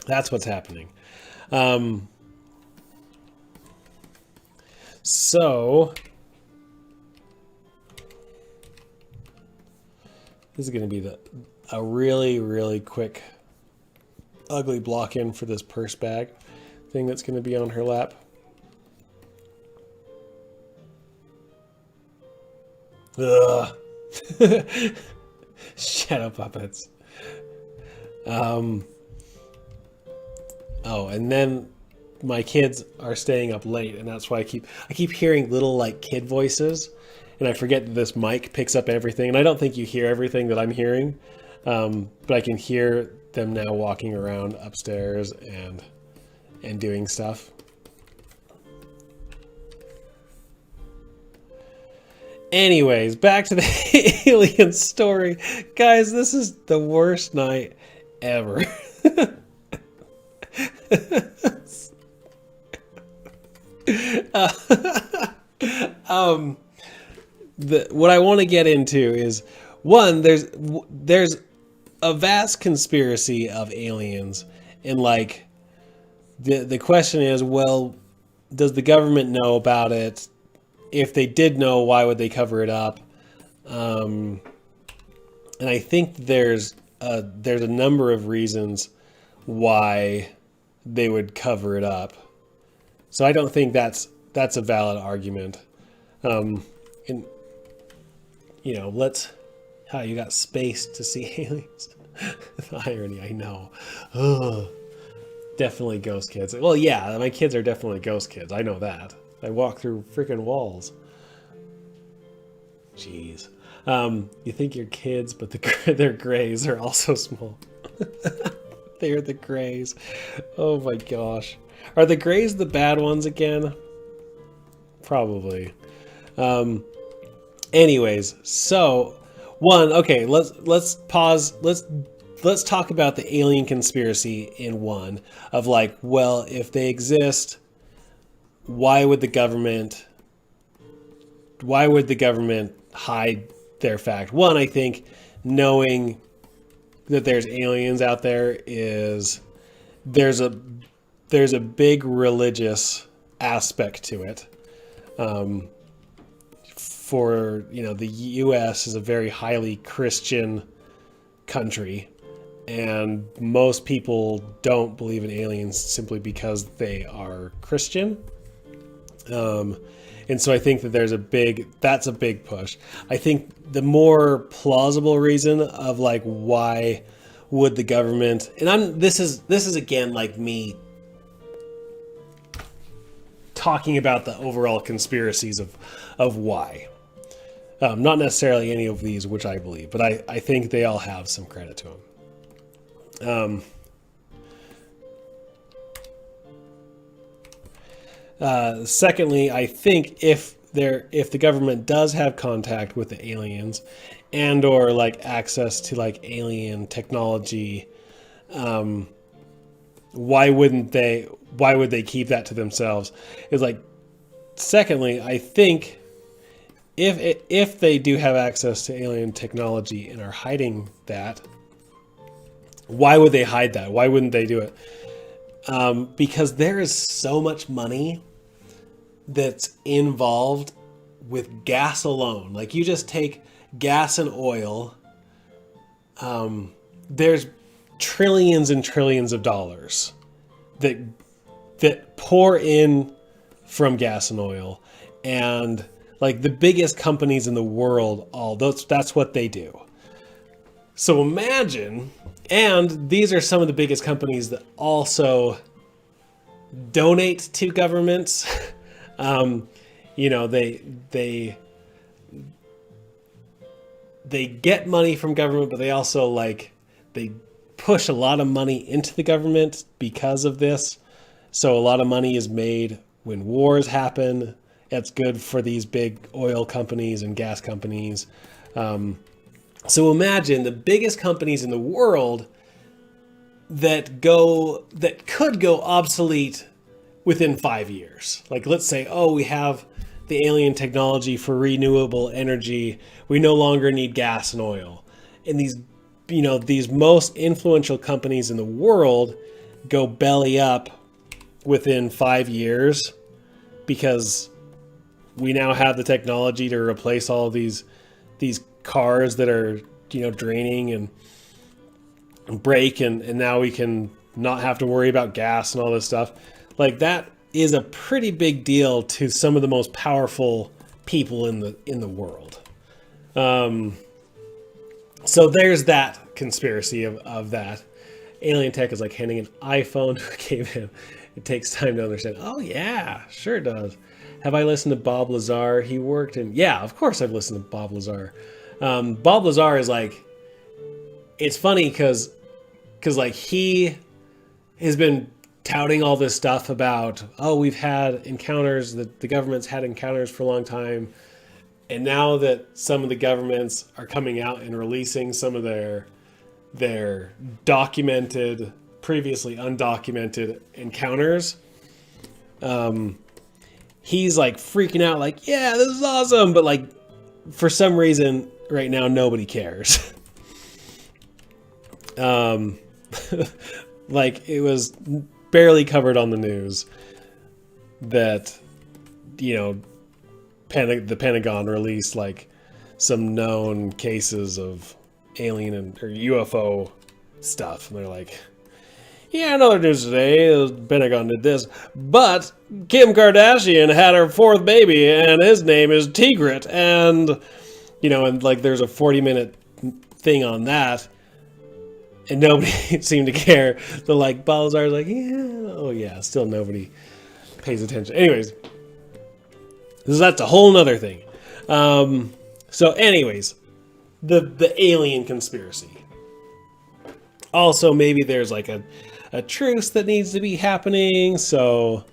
that's what's happening. So this is going to be a really, really quick ugly block in for this purse bag thing that's going to be on her lap. Ugh. Shadow puppets. Oh, and then my kids are staying up late, and that's why I keep hearing little like kid voices, and I forget that this mic picks up everything, and I don't think you hear everything that I'm hearing, but I can hear them now walking around upstairs and doing stuff. Anyways, back to the alien story. Guys, this is the worst night ever. What I want to get into is, one, there's a vast conspiracy of aliens, and like the question is, well, does the government know about it? If they did know, why would they cover it up? And I think there's a number of reasons why they would cover it up. So I don't think that's a valid argument. And you know, you got space to see aliens. The irony, I know. Ugh. Definitely ghost kids. Well, yeah, my kids are definitely ghost kids. I know that. I walk through freaking walls. Jeez. You think you're kids, but their grays are also small. They're the grays. Oh my gosh. Are the grays the bad ones again? Probably. Anyways, so okay, let's pause. Let's talk about the alien conspiracy in one of like, well, if they exist, why would the government hide their fact? One, I think knowing that there's aliens out there is there's a big religious aspect to it. For, you know, the US is a very highly Christian country, and most people don't believe in aliens simply because they are Christian. And so I think that that's a big push. I think the more plausible reason of like, why would the government, and this is again like me talking about the overall conspiracies of why. Not necessarily any of these which I believe, but I think they all have some credit to them. Secondly, I think if the government does have contact with the aliens and or like access to like alien technology, why would they keep that to themselves? It's like, secondly, I think if they do have access to alien technology and are hiding that, why would they hide that? Why wouldn't they do it? Because there is so much money that's involved with gas alone. Like, you just take gas and oil. There's trillions and trillions of dollars that pour in from gas and oil, and like the biggest companies in the world, that's what they do. So imagine, and these are some of the biggest companies that also donate to governments. You know, they get money from government, but they also they push a lot of money into the government because of this. So a lot of money is made when wars happen. It's good for these big oil companies and gas companies. So imagine the biggest companies in the world that could go obsolete within 5 years. Like, let's say, we have the alien technology for renewable energy. We no longer need gas and oil. And these most influential companies in the world go belly up within 5 years because we now have the technology to replace all of these cars that are, draining and break, and now we can not have to worry about gas and all this stuff. Like, that is a pretty big deal to some of the most powerful people in the world. So there's that conspiracy of that. Alien tech is like handing an iPhone to a caveman it takes time to understand. Oh yeah, sure it does. Have I listened to Bob Lazar? He worked in, yeah, of course I've listened to Bob Lazar. Bob Lazar is like, it's funny because like he has been touting all this stuff about, oh, we've had encounters, that the government's had encounters for a long time. And now that some of the governments are coming out and releasing some of their documented, previously undocumented encounters, he's like freaking out, like, yeah, this is awesome. But like, for some reason right now, nobody cares. Like, it was barely covered on the news that, you know, the Pentagon released like some known cases of alien or UFO stuff, and they're like, yeah, another news today, the Pentagon did this, but Kim Kardashian had her 4th baby, and his name is Tigrit, and, you know, and like there's a 40-minute thing on that, and nobody seemed to care. The like Balazar's like, yeah, oh yeah, still nobody pays attention. Anyways, that's a whole nother thing. So anyways, the alien conspiracy. Also, maybe there's like a truce that needs to be happening, so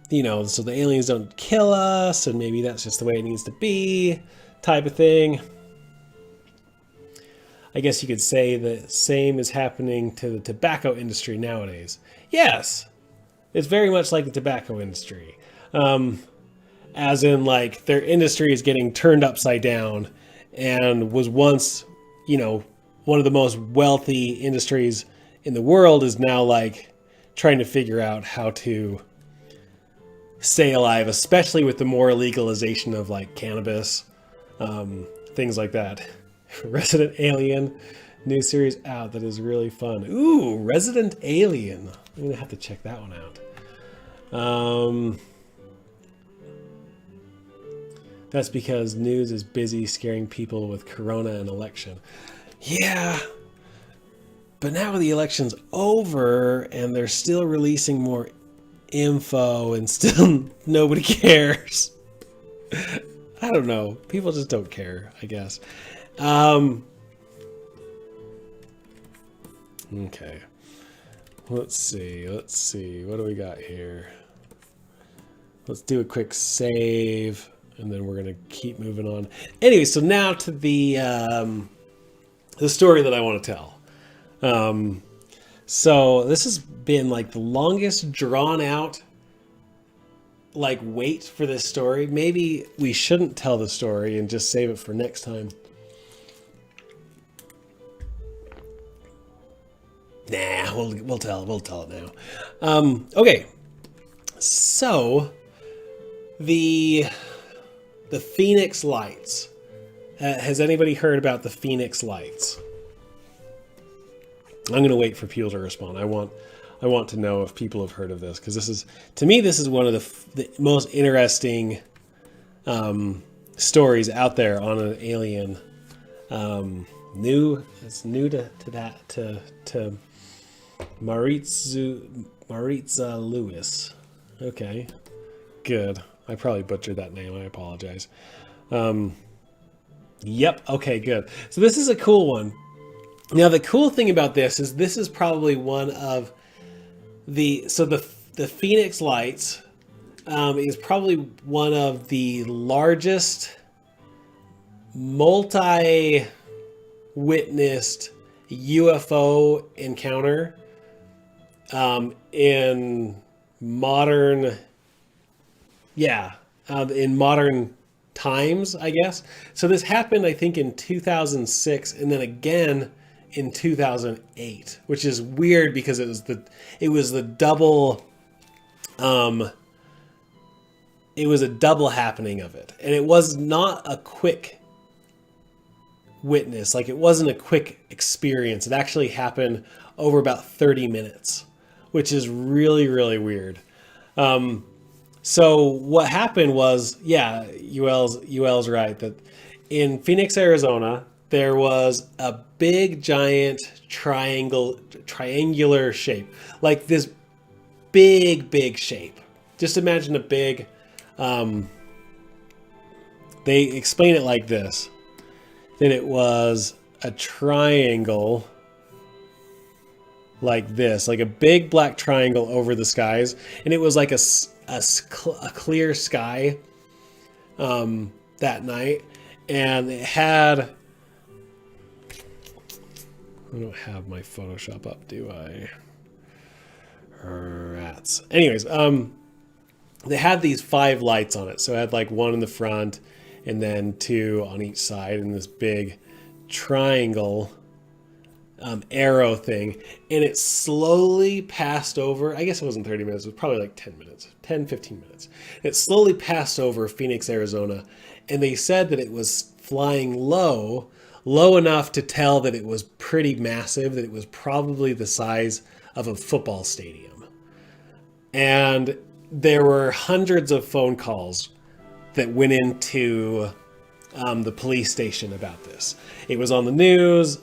you know, so the aliens don't kill us, and maybe that's just the way it needs to be, type of thing. I guess you could say the same is happening to the tobacco industry nowadays. Yes, it's very much like the tobacco industry. As in, like, their industry is getting turned upside down and was once, you know, one of the most wealthy industries in the world, is now like trying to figure out how to stay alive, especially with the more legalization of like cannabis, things like that. Resident Alien, new series out that is really fun. Ooh, Resident Alien. I'm gonna have to check that one out. That's because news is busy scaring people with Corona and election. Yeah, but now the election's over and they're still releasing more info and still nobody cares. I don't know. People just don't care, I guess. Okay. Let's see. What do we got here? Let's do a quick save, and then we're gonna keep moving on. Anyway, so now to the story that I want to tell. So this has been like the longest drawn out like wait for this story. Maybe we shouldn't tell the story and just save it for next time. Nah, we'll tell it now. Okay. So the Phoenix Lights. Has anybody heard about the Phoenix Lights? I'm going to wait for people to respond. I want to know if people have heard of this, because this is, to me, this is one of the most interesting stories out there on an alien. It's new to Maritza Lewis. Okay, good. I probably butchered that name. I apologize. Yep. Okay, good. So this is a cool one. Now, the cool thing about this is probably one of the Phoenix Lights is probably one of the largest multi-witnessed UFO encounter in modern times, I guess. So this happened, I think, in 2006, and then again in 2008, which is weird because it was a double happening of it, and it was not a quick witness. Like, it wasn't a quick experience. It actually happened over about 30 minutes, which is really, really weird. So what happened was, yeah, UL's right, that in Phoenix, Arizona, there was a big, giant triangular shape, like this big shape. Just imagine a big, they explain it like this, that it was a triangle like this, like a big black triangle over the skies. And it was like a clear sky that night. And it had, I don't have my Photoshop up, do I? Rats. Anyways, they had these 5 lights on it. So it had like 1 in the front and then 2 on each side in this big triangle arrow thing. And it slowly passed over, I guess it wasn't 30 minutes, it was probably like 10 minutes, 10, 15 minutes. It slowly passed over Phoenix, Arizona. And they said that it was flying low enough to tell that it was pretty massive, that it was probably the size of a football stadium. And there were hundreds of phone calls that went into the police station about this. It was on the news.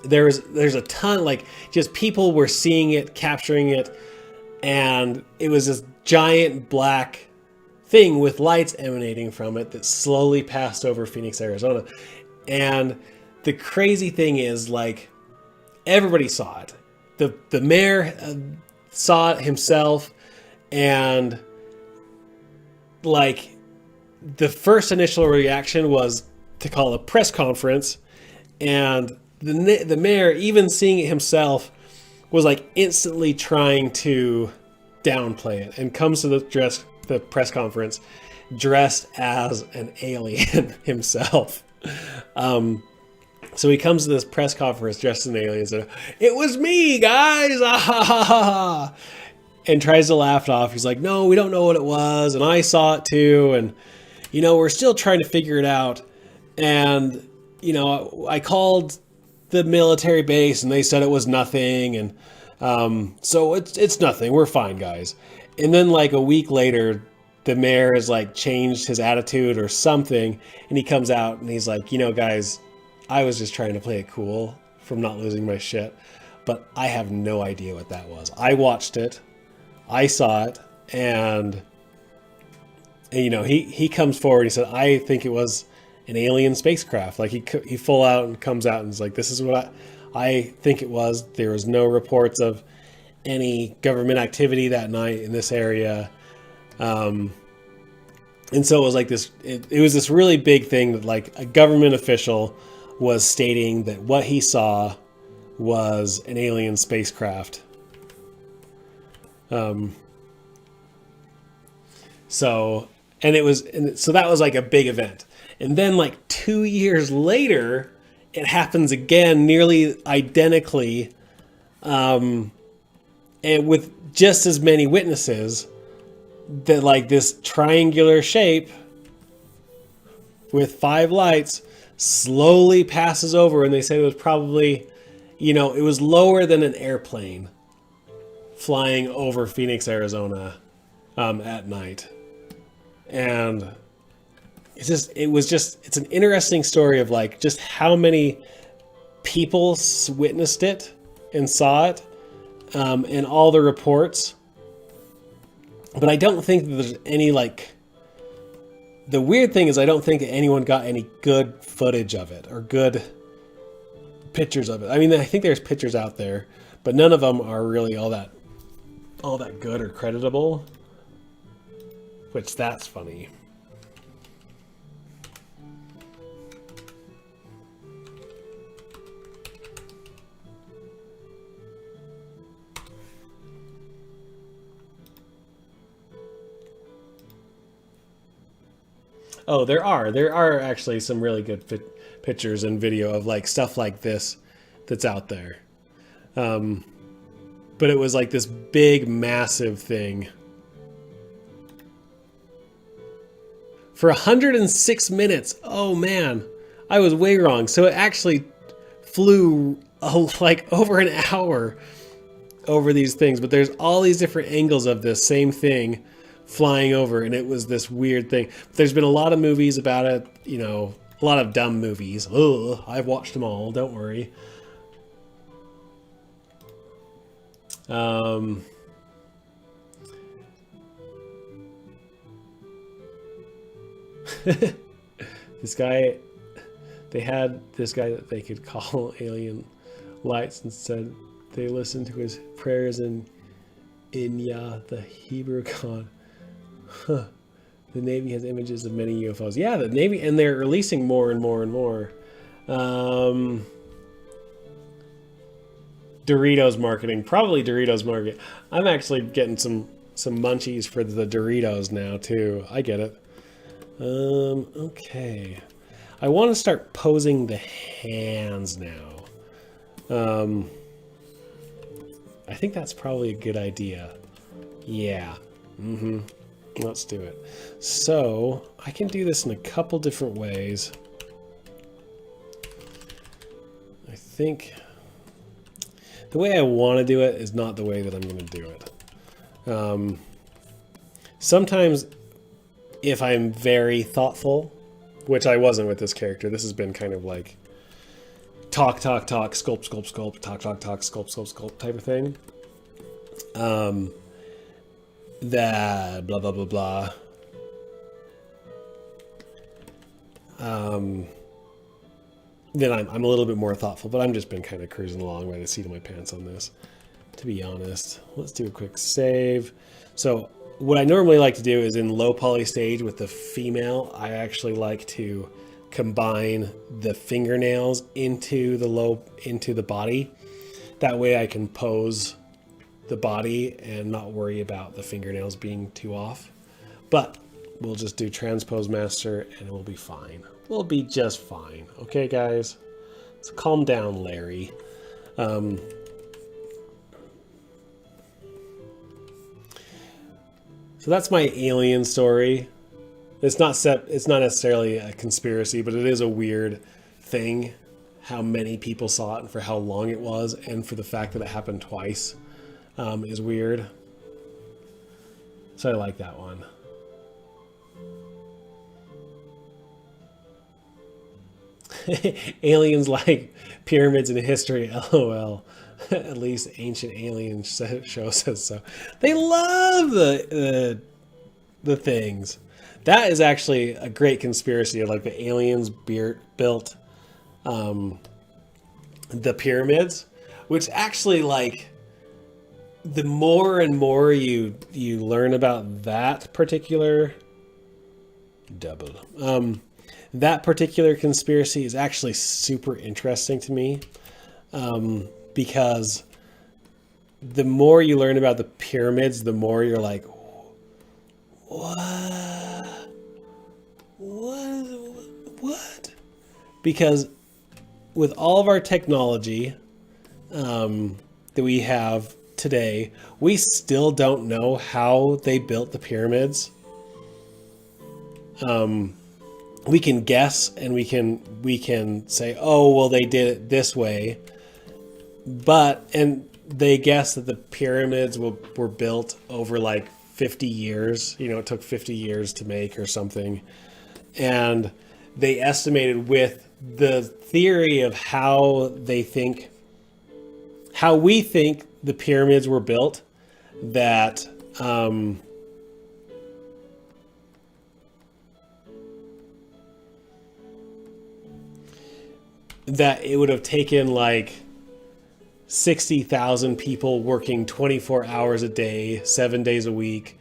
There's a ton, like, just people were seeing it, capturing it, and it was this giant black thing with lights emanating from it that slowly passed over Phoenix, Arizona. And the crazy thing is, like, everybody saw it. The mayor saw it himself, and like the first initial reaction was to call a press conference, and the mayor, even seeing it himself, was like instantly trying to downplay it, and comes to the press conference dressed as an alien himself. So he comes to this press conference dressed as an alien and said, "It was me, guys!" Ah, ha, ha, ha. And tries to laugh it off. He's like, "No, we don't know what it was, and I saw it too, and we're still trying to figure it out. And I called the military base, and they said it was nothing, and so it's nothing. We're fine, guys." And then like a week later, the mayor has like changed his attitude or something, and he comes out and he's like, "Guys, I was just trying to play it cool from not losing my shit, but I have no idea what that was. I watched it, I saw it, and he comes forward. He said, "I think it was an alien spacecraft." Like he full out and comes out and is like, "This is what I think it was. There was no reports of any government activity that night in this area." And so it was like this. It was this really big thing that like a government official was stating that what he saw was an alien spacecraft. So that was like a big event. And then like 2 years later, it happens again, nearly identically, and with just as many witnesses, that like this triangular shape with 5 lights slowly passes over. And they said it was probably, it was lower than an airplane flying over Phoenix, Arizona, at night. And it's an interesting story of like just how many people witnessed it and saw it, and all the reports. But I don't think that there's any like, the weird thing is I don't think that anyone got any good footage of it or good pictures of it. I mean, I think there's pictures out there, but none of them are really all that good or creditable, which that's funny. Oh, there are actually some really good pictures and video of like stuff like this that's out there. But it was like this big, massive thing. For 106 minutes. Oh man, I was way wrong. So it actually flew like over an hour over these things, but there's all these different angles of this same thing flying over, and it was this weird thing. There's been a lot of movies about it, a lot of dumb movies. Ugh, I've watched them all, don't worry. Um, this guy, they had this guy that they could call alien lights and said they listened to his prayers in Yah, the Hebrew god. Huh. The Navy has images of many UFOs. Yeah, the Navy, and they're releasing more and more and more. Doritos marketing, probably Doritos market. I'm actually getting some munchies for the Doritos now too. I get it. Okay. I want to start posing the hands now. I think that's probably a good idea. Yeah. Let's do it. So I can do this in a couple different ways. I think the way I want to do it is not the way that I'm going to do it. Sometimes if I'm very thoughtful, which I wasn't with this character, this has been kind of like talk, sculpt, sculpt, talk, sculpt, sculpt type of thing. That blah, blah, blah, blah. Then I'm a little bit more thoughtful, but I've just been kind of cruising along by the seat of my pants on this, to be honest. Let's do a quick save. So what I normally like to do is in low poly stage with the female, I actually like to combine the fingernails into the body. That way I can pose the body and not worry about the fingernails being too off. But we'll just do transpose master and we'll be fine. We'll be just fine. Okay, guys? So calm down, Larry. So that's my alien story. It's not necessarily a conspiracy, but it is a weird thing how many people saw it and for how long it was, and for the fact that it happened twice is weird. So I like that one. Aliens like pyramids in history, LOL. At least Ancient Aliens show says so. They love the things. That is actually a great conspiracy of like the aliens built the pyramids, which actually, like, the more and more you learn about that particular that particular conspiracy is actually super interesting to me, because the more you learn about the pyramids, the more you're like, what? Because with all of our technology that we have today, we still don't know how they built the pyramids. We can guess and we can say, oh, well, they did it this way. And they guess that the pyramids were built over like 50 years. You know, it took 50 years to make or something. And they estimated with the theory of how we think the pyramids were built, that that it would have taken like 60,000 people working 24 hours a day, 7 days a week,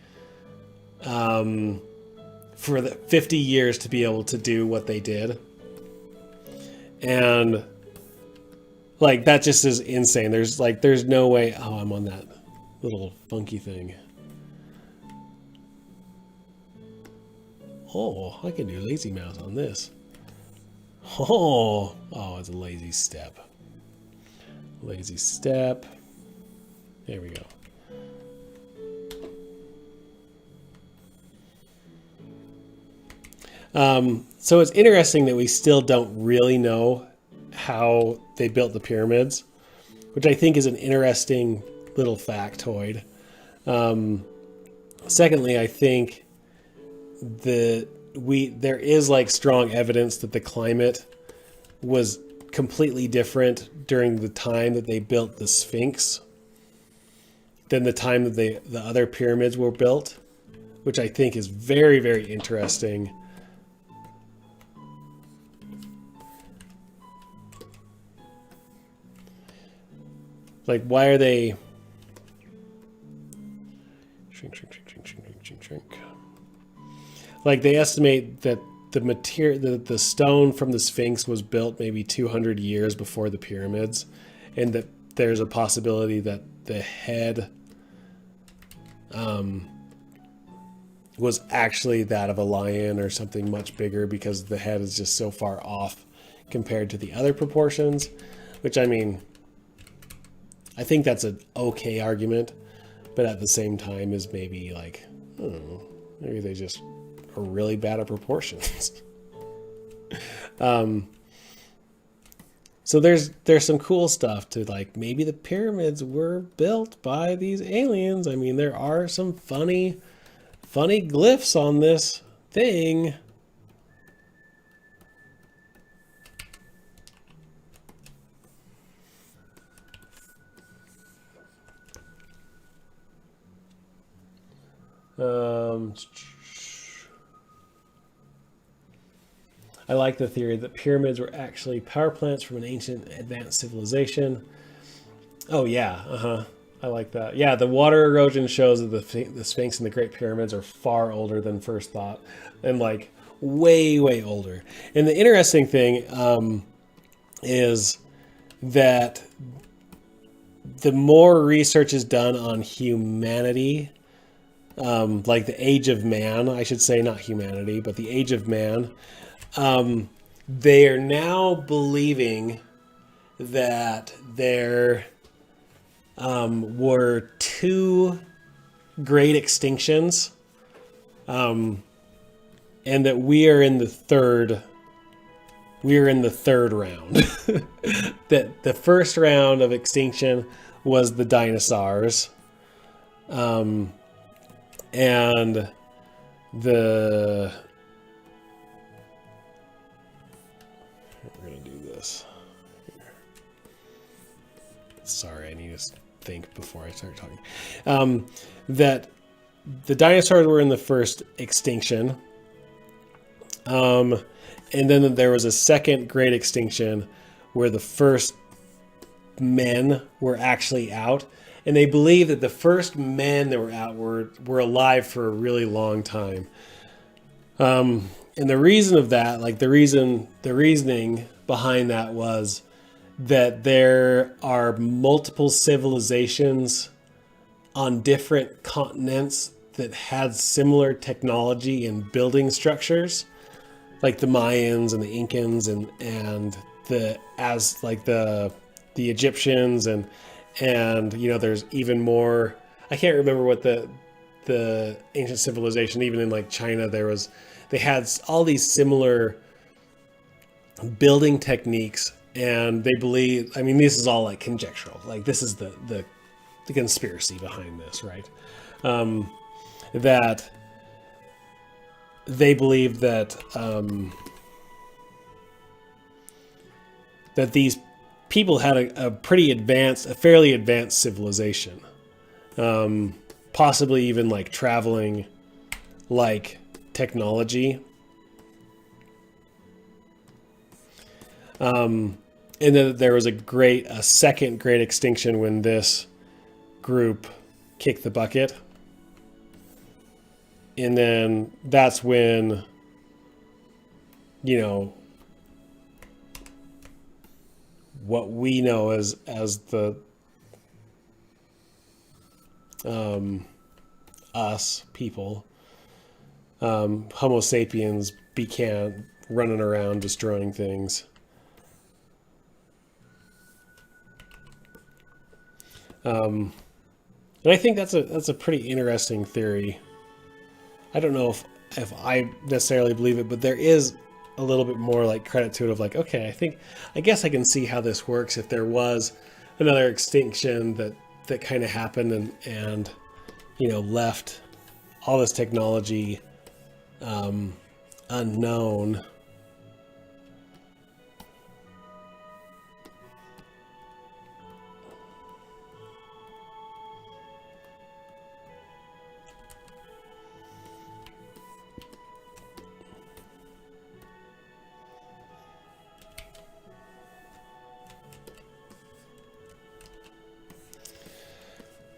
for the 50 years to be able to do what they did. And like, that just is insane. There's no way. Oh, I'm on that little funky thing. Oh, I can do lazy mouse on this. Oh, it's a lazy step. Lazy step. There we go. So it's interesting that we still don't really know how they built the pyramids, which I think is an interesting little factoid. Secondly, I think there is like strong evidence that the climate was completely different during the time that they built the Sphinx. than the time that the other pyramids were built, which I think is very, very interesting. Like, why are they shrink? Like, they estimate that the material, the stone from the Sphinx was built maybe 200 years before the pyramids, and that there's a possibility that the head was actually that of a lion or something much bigger, because the head is just so far off compared to the other proportions, which, I mean, I think that's an okay argument, but at the same time is maybe like, I don't know, maybe they just are really bad at proportions. So there's some cool stuff to, like, maybe the pyramids were built by these aliens. I mean, there are some funny glyphs on this thing. I like the theory that pyramids were actually power plants from an ancient advanced civilization. Oh yeah, I like that. Yeah, the water erosion shows that the Sphinx and the Great Pyramids are far older than first thought, and like way, way older. And the interesting thing is that the more research is done on humanity, like the age of man, I should say, not humanity, but the age of man, they are now believing that there were two great extinctions, and that we are in the third round. That the first round of extinction was the dinosaurs, and we're gonna do this. Sorry, I need to think before I start talking. That the dinosaurs were in the first extinction, and then there was a second great extinction where the first men were actually out, and they believe that the first men that were out were alive for a really long time. And the reason of that, like the reasoning behind that was that there are multiple civilizations on different continents that had similar technology and building structures, like the Mayans and the Incans and the Egyptians and you know, there's even more. I can't remember what the ancient civilization, even in like China, they had all these similar building techniques, and they believe, I mean, this is all like conjectural, like this is the conspiracy behind this, right? That they believe that that these people had a fairly advanced civilization, possibly even like traveling like technology. And then there was a second great extinction when this group kicked the bucket. And then that's when, you know, what we know as the us people, Homo sapiens, began running around destroying things. And I think that's a pretty interesting theory. I don't know if I necessarily believe it, but there is a little bit more like credit to it of like, okay, I guess I can see how this works if there was another extinction that kind of happened and you know, left all this technology unknown.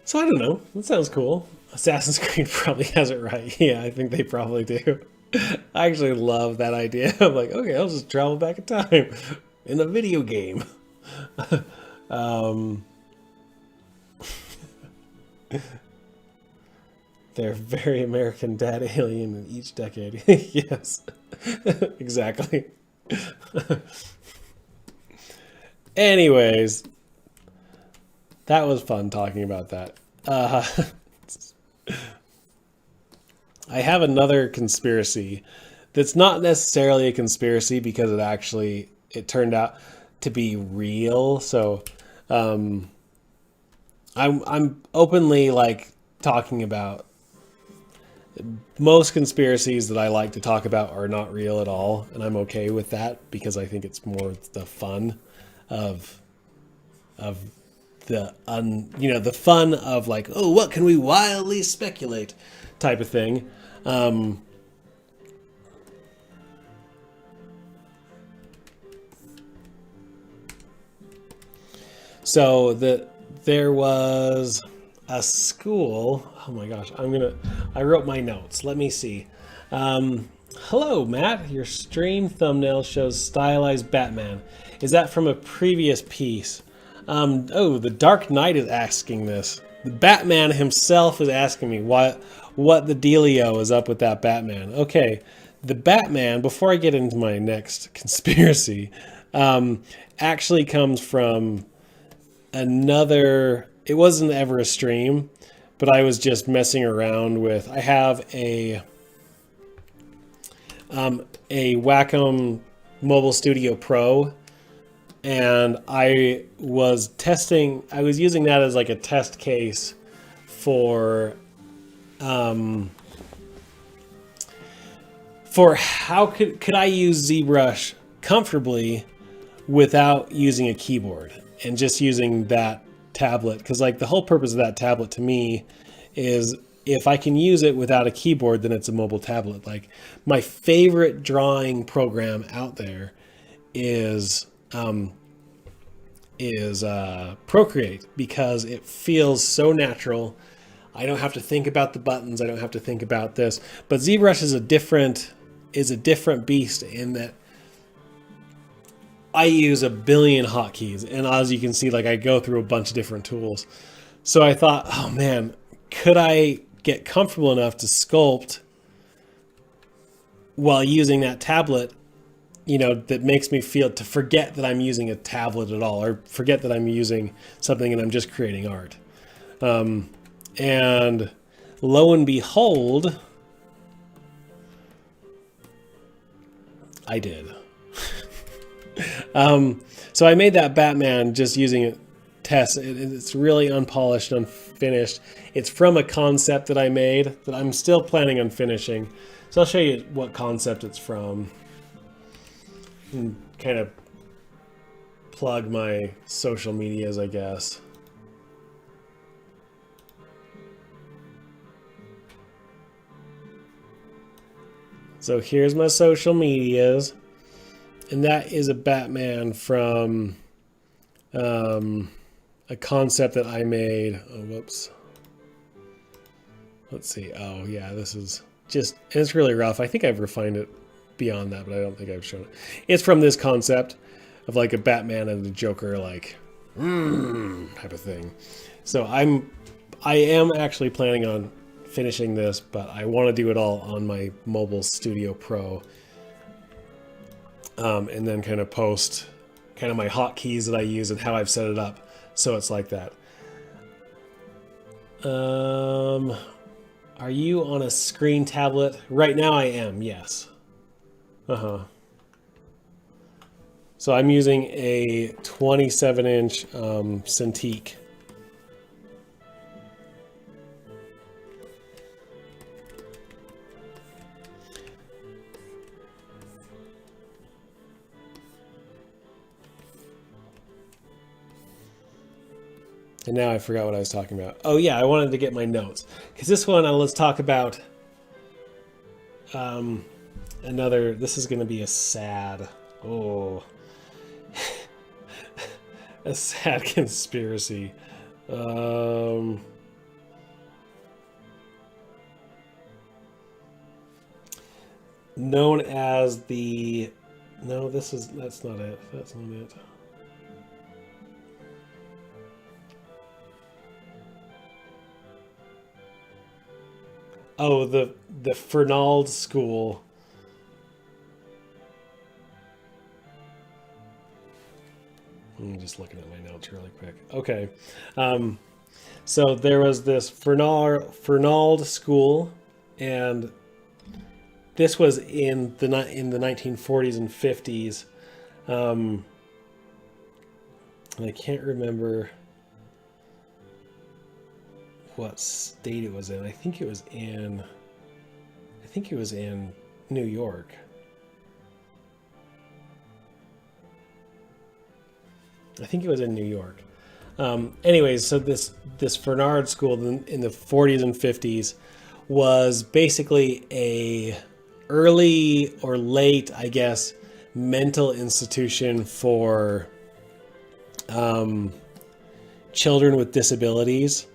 So I don't know. That sounds cool. Assassin's Creed probably has it right. Yeah, I think they probably do. I actually love that idea. I'm like, okay, I'll just travel back in time in a video game. um, they're very American dad alien in each decade. Yes, exactly. Anyways, that was fun talking about that. I have another conspiracy that's not necessarily a conspiracy because it turned out to be real. So I'm openly like talking about most conspiracies that I like to talk about are not real at all, and I'm okay with that because I think it's more the fun of the fun of like, oh, what can we wildly speculate type of thing. So there was a school. Oh my gosh, I wrote my notes. Let me see. Hello, Matt. Your stream thumbnail shows stylized Batman. Is that from a previous piece? Oh, the Dark Knight is asking this. The Batman himself is asking me what the dealio is up with that Batman. Okay, the Batman, before I get into my next conspiracy, actually comes from another. It wasn't ever a stream, but I was just messing around with. I have a Wacom Mobile Studio Pro, and I was using that as like a test case for how could I use ZBrush comfortably without using a keyboard and just using that tablet, because like the whole purpose of that tablet to me is if I can use it without a keyboard, then it's a mobile tablet. Like my favorite drawing program out there is Procreate, because it feels so natural. I don't have to think about the buttons. I don't have to think about this. But ZBrush is a different beast in that I use a billion hotkeys, and as you can see, like I go through a bunch of different tools. So I thought, oh man, could I get comfortable enough to sculpt while using that tablet, that makes me feel to forget that I'm using a tablet at all, or forget that I'm using something and I'm just creating art. And lo and behold, I did. So I made that Batman just using a test. It's really unpolished, unfinished. It's from a concept that I made that I'm still planning on finishing. So I'll show you what concept it's from and kind of plug my social medias, I guess. So here's my social medias. And that is a Batman from a concept that I made. Oh, whoops. Let's see. Oh, yeah, this is just, and it's really rough. I think I've refined it beyond that, but I don't think I've shown it. It's from this concept of like a Batman and a Joker, like, type of thing. So I am actually planning on finishing this, but I want to do it all on my Mobile Studio Pro. And then kind of post kind of my hotkeys that I use and how I've set it up. So it's like that. Are you on a screen tablet? Right now I am, yes. So I'm using a 27-inch Cintiq. And now I forgot what I was talking about. Oh yeah, I wanted to get my notes. Because this one, let's talk about another, this is going to be a sad, a sad conspiracy. known as the... No, that's not it. That's not it. Oh, the Fernald School. I'm just looking at my notes really quick. Okay. So there was this Fernald School, and this was in the 1940s and 50s. And I can't remember what state it was in. I think it was in New York. I think it was in New York. Anyways, so this Fernald School in the 40s and 50s was basically a early or late, I guess, mental institution for children with disabilities,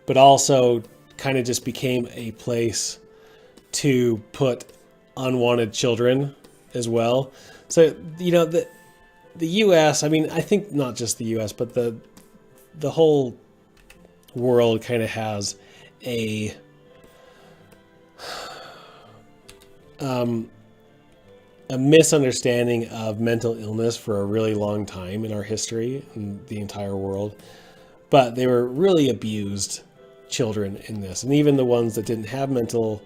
but also kind of just became a place to put unwanted children as well. So, you know, the US, I mean, I think not just the US, but the whole world kind of has a misunderstanding of mental illness for a really long time in our history in the entire world. But they were really abused children in this. And even the ones that didn't have mental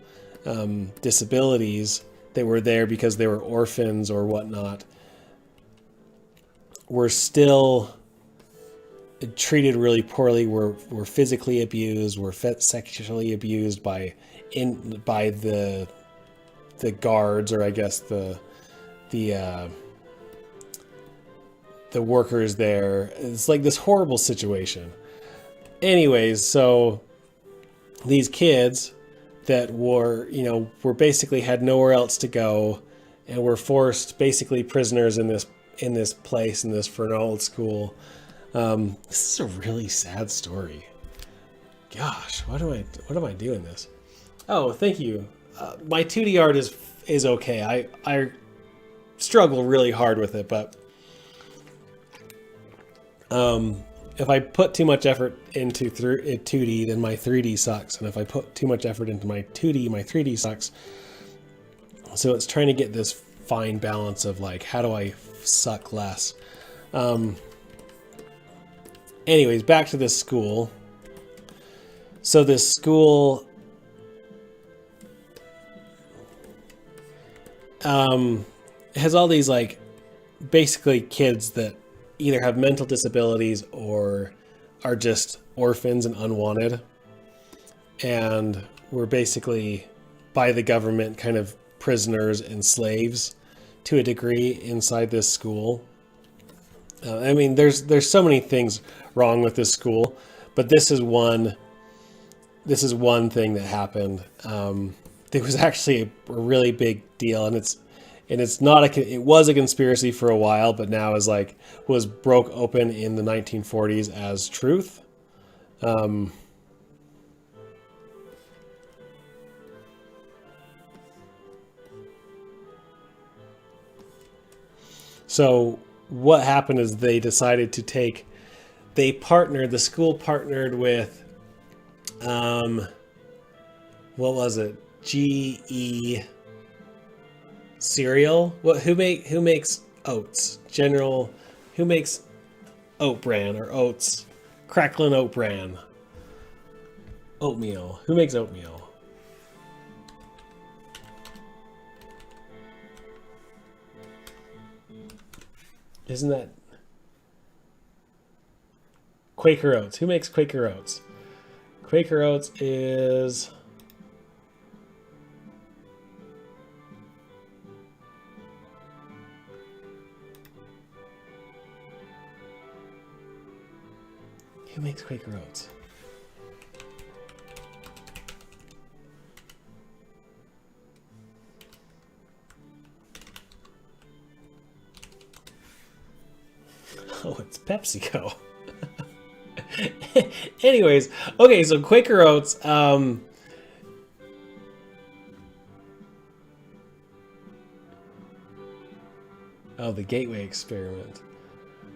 disabilities, that were there because they were orphans or whatnot, were still treated really poorly, were physically abused, were sexually abused by the guards, or I guess the workers there. It's like this horrible situation. Anyways, so these kids that were basically had nowhere else to go and were forced, basically prisoners in this place, in this Fernald School. This is a really sad story. Gosh, why am I doing this? Oh, thank you. My 2D art is okay. I struggle really hard with it, but if I put too much effort into 2D, then my 3D sucks. And if I put too much effort into my 2D, my 3D sucks. So it's trying to get this fine balance of like, how do I suck less? Anyways, back to this school. So this school has all these like basically kids that either have mental disabilities or are just orphans and unwanted, and were basically by the government kind of prisoners and slaves to a degree inside this school. I mean, there's so many things wrong with this school, but this is one thing that happened. It was actually a really big deal, and it's not it was a conspiracy for a while, but now was broke open in the 1940s as truth. So what happened is they decided to the school partnered with, what was it? GE cereal. Who makes oats? Who makes oat bran or oats? Cracklin' oat bran. Oatmeal. Who makes oatmeal? Isn't that Quaker Oats? Who makes Quaker Oats? Quaker Oats is... Who makes Quaker Oats? Oh, it's PepsiCo. Anyways, okay, so Quaker Oats, Oh, the Gateway Experiment.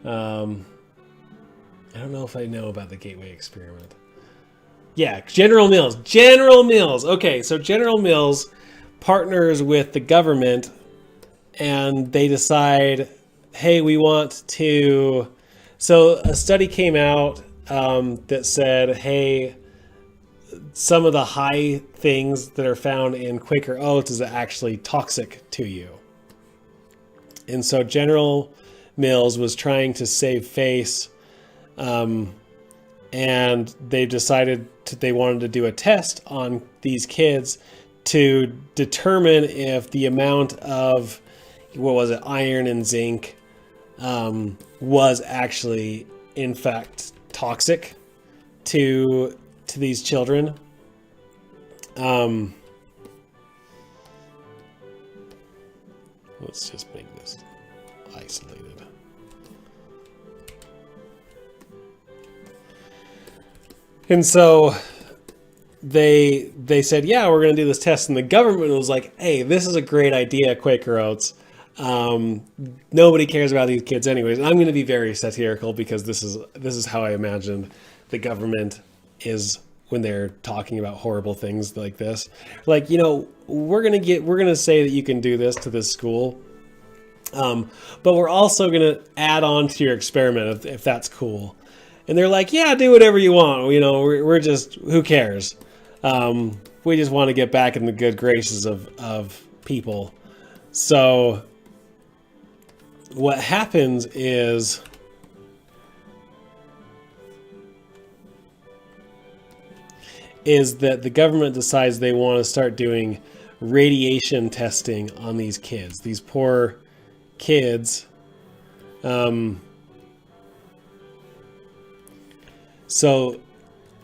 I don't know if I know about the Gateway Experiment. Yeah, General Mills. General Mills. Okay, so General Mills partners with the government, and they decide, hey, we want to... So a study came out that said, hey, some of the high things that are found in Quaker Oats is actually toxic to you. And so General Mills was trying to save face, and they decided they wanted to do a test on these kids to determine if the amount of, what was it, iron and zinc was actually, in fact, toxic to these children. Let's just make this isolated. And so they said, yeah, we're going to do this test. And the government was like, hey, this is a great idea, Quaker Oats. Nobody cares about these kids anyways. And I'm going to be very satirical because this is how I imagined the government is when they're talking about horrible things like this. Like, you know, we're going to say that you can do this to this school. But we're also going to add on to your experiment if that's cool. And they're like, yeah, do whatever you want. You know, we're just, who cares? We just want to get back in the good graces of people. So what happens is that the government decides they want to start doing radiation testing on these kids, these poor kids. So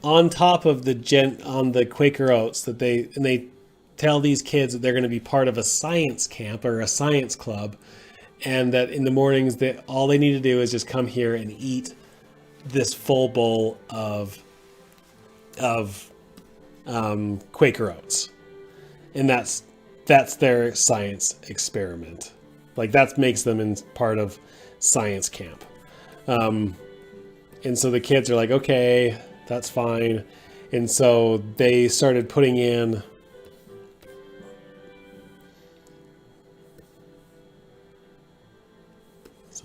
on top of the Quaker Oats that they tell these kids that they're going to be part of a science camp or a science club, and that in the mornings that all they need to do is just come here and eat this full bowl of Quaker Oats, and that's their science experiment. Like, that makes them in part of science camp. And so the kids are like, okay, that's fine. And so they started putting in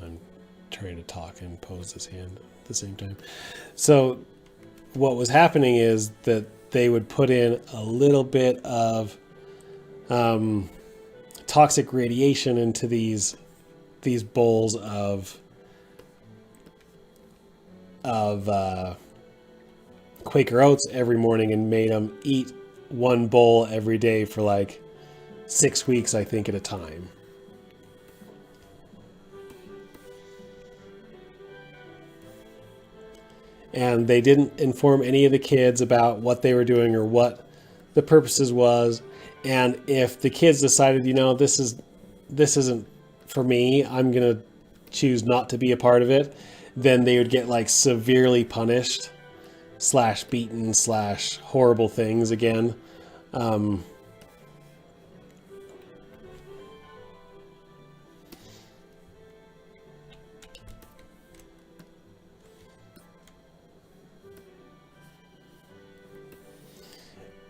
I'm trying to talk and pose this hand at the same time. So what was happening is that they would put in a little bit of toxic radiation into these bowls of Quaker Oats every morning, and made them eat one bowl every day for like 6 weeks, I think, at a time. And they didn't inform any of the kids about what they were doing or what the purposes was. And if the kids decided, you know, this isn't for me, I'm going to choose not to be a part of it, then they would get like severely punished / beaten / horrible things again.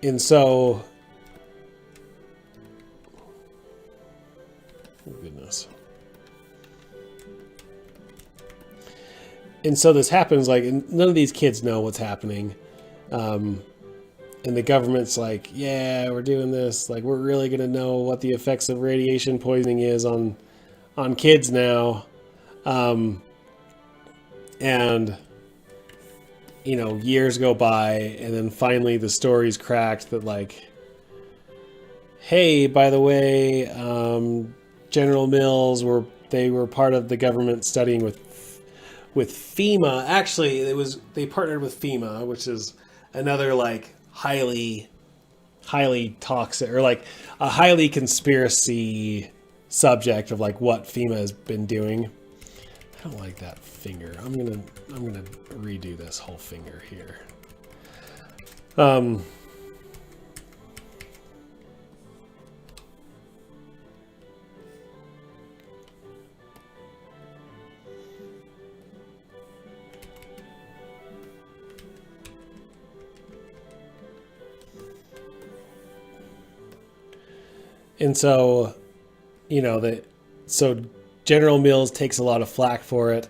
And so, oh goodness. And so this happens, like, none of these kids know what's happening. And the government's like, yeah, we're doing this. Like, we're really going to know what the effects of radiation poisoning is on kids now. And, you know, years go by, and then finally the story's cracked that, like, hey, by the way, General Mills were part of the government studying with FEMA. Actually, they partnered with FEMA, which is another like highly toxic, or like a highly conspiracy subject of like what FEMA has been doing. I don't like that finger. I'm gonna redo this whole finger here. And so, you know, so General Mills takes a lot of flack for it.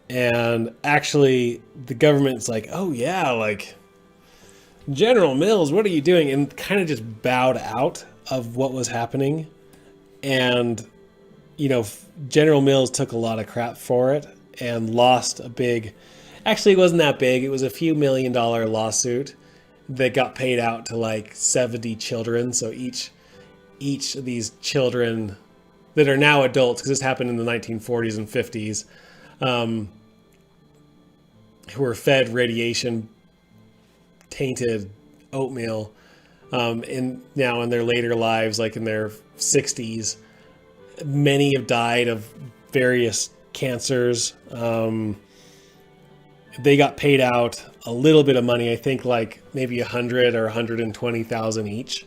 And actually the government's like, oh yeah, like General Mills, what are you doing? And kind of just bowed out of what was happening. And, you know, General Mills took a lot of crap for it and lost a big, actually it wasn't that big. It was a few $1 million lawsuit that got paid out to like 70 children. So each of these children that are now adults, because this happened in the 1940s and 50s, who were fed radiation tainted oatmeal, and now in their later lives, like in their 60s, many have died of various cancers. They got paid out a little bit of money, I think like maybe 100 or 120,000 each,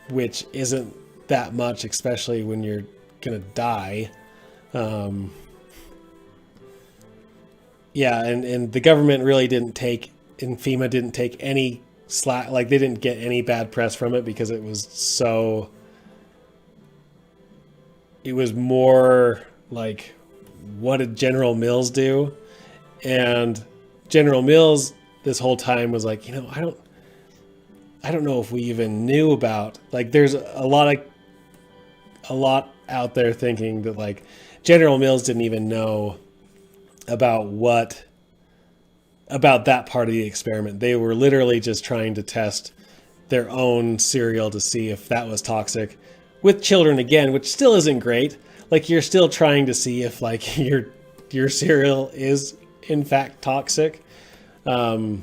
which isn't that much, especially when you're gonna die. Yeah, and the government really didn't take, and FEMA didn't take any slack, like they didn't get any bad press from it because it was more like, what did General Mills do? And General Mills this whole time was like, you know, I don't know if we even knew about, like there's a lot out there thinking that like General Mills didn't even know about that part of the experiment. They were literally just trying to test their own cereal to see if that was toxic with children again, which still isn't great. Like you're still trying to see if like your cereal is in fact toxic. Yeah,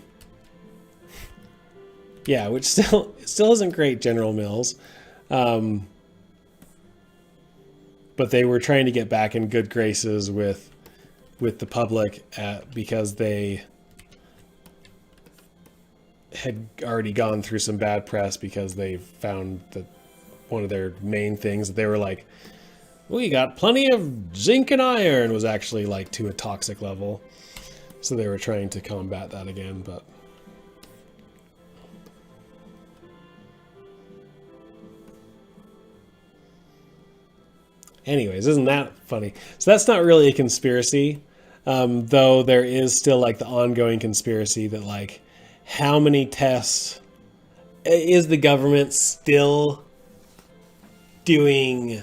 which still isn't great, General Mills. But they were trying to get back in good graces with the public because they had already gone through some bad press because they found that one of their main things that they were like, we got plenty of zinc and iron, was actually like to a toxic level. So they were trying to combat that again, but anyways, isn't that funny? So that's not really a conspiracy, though there is still like the ongoing conspiracy that like, how many tests is the government still doing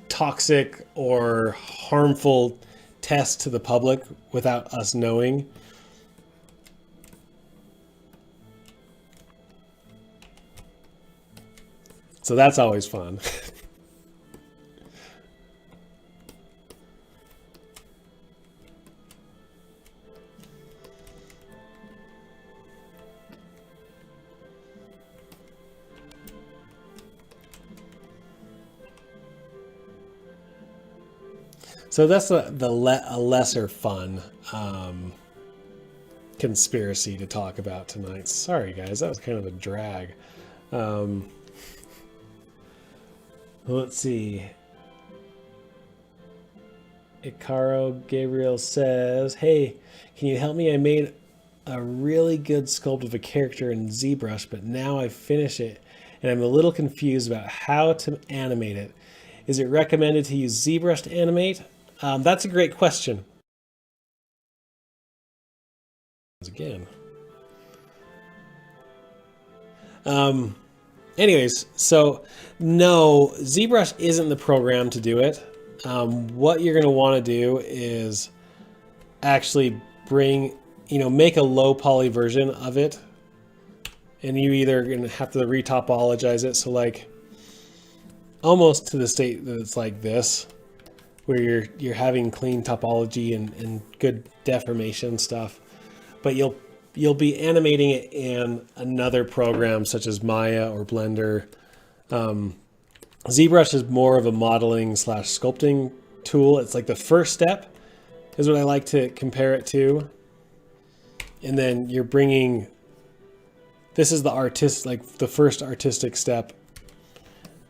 toxic or harmful tests to the public without us knowing? So that's always fun. So that's a lesser fun conspiracy to talk about tonight. Sorry, guys, that was kind of a drag. Let's see. Icaro Gabriel says, hey, can you help me? I made a really good sculpt of a character in ZBrush, but now I finish it and I'm a little confused about how to animate it. Is it recommended to use ZBrush to animate? That's a great question. Again. Anyways, so no, ZBrush isn't the program to do it. What you're going to want to do is actually make a low poly version of it. And you either going to have to retopologize it. So like almost to the state that it's like this, where you're having clean topology and good deformation stuff, but you'll be animating it in another program such as Maya or Blender. ZBrush is more of a modeling / sculpting tool. It's like the first step is what I like to compare it to. And then you're bringing, this is the first artistic step,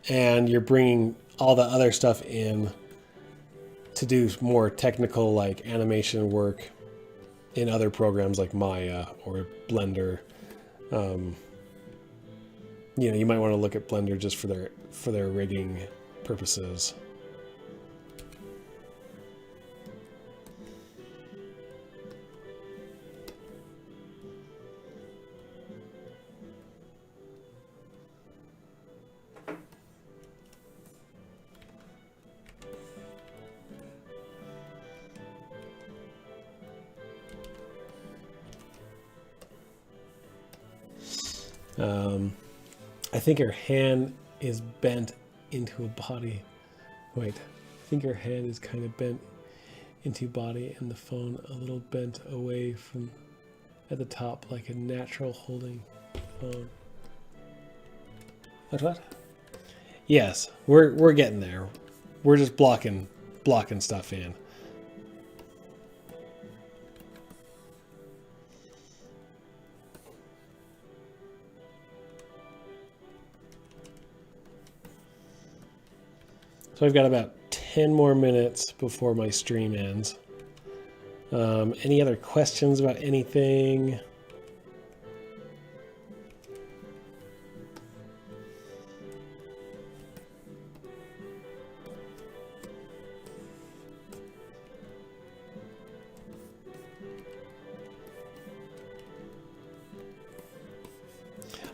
and you're bringing all the other stuff in to do more technical like animation work in other programs like Maya or Blender. you know, you might want to look at Blender just for their rigging purposes. I think her hand is bent into a body. Wait, I think her hand is kind of bent into body and the phone a little bent away from at the top, like a natural holding phone. What? Yes, we're getting there. We're just blocking stuff in. So I've got about 10 more minutes before my stream ends. Any other questions about anything?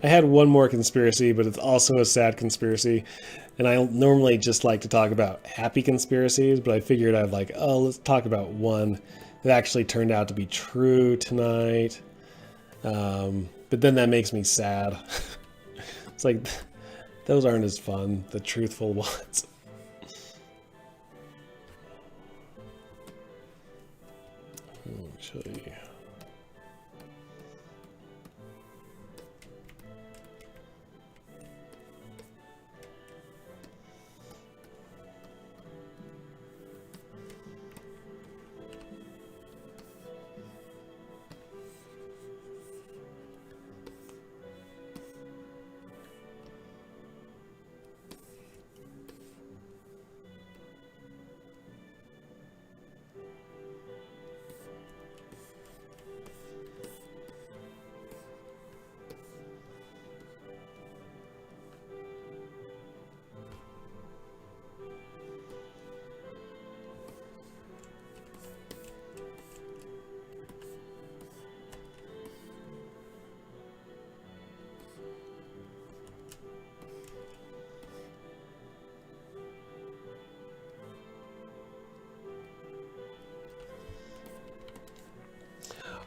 I had one more conspiracy, but it's also a sad conspiracy. And I normally just like to talk about happy conspiracies, but I figured I'd like, oh, let's talk about one that actually turned out to be true tonight. But then that makes me sad. It's like, those aren't as fun, the truthful ones. Let me show you.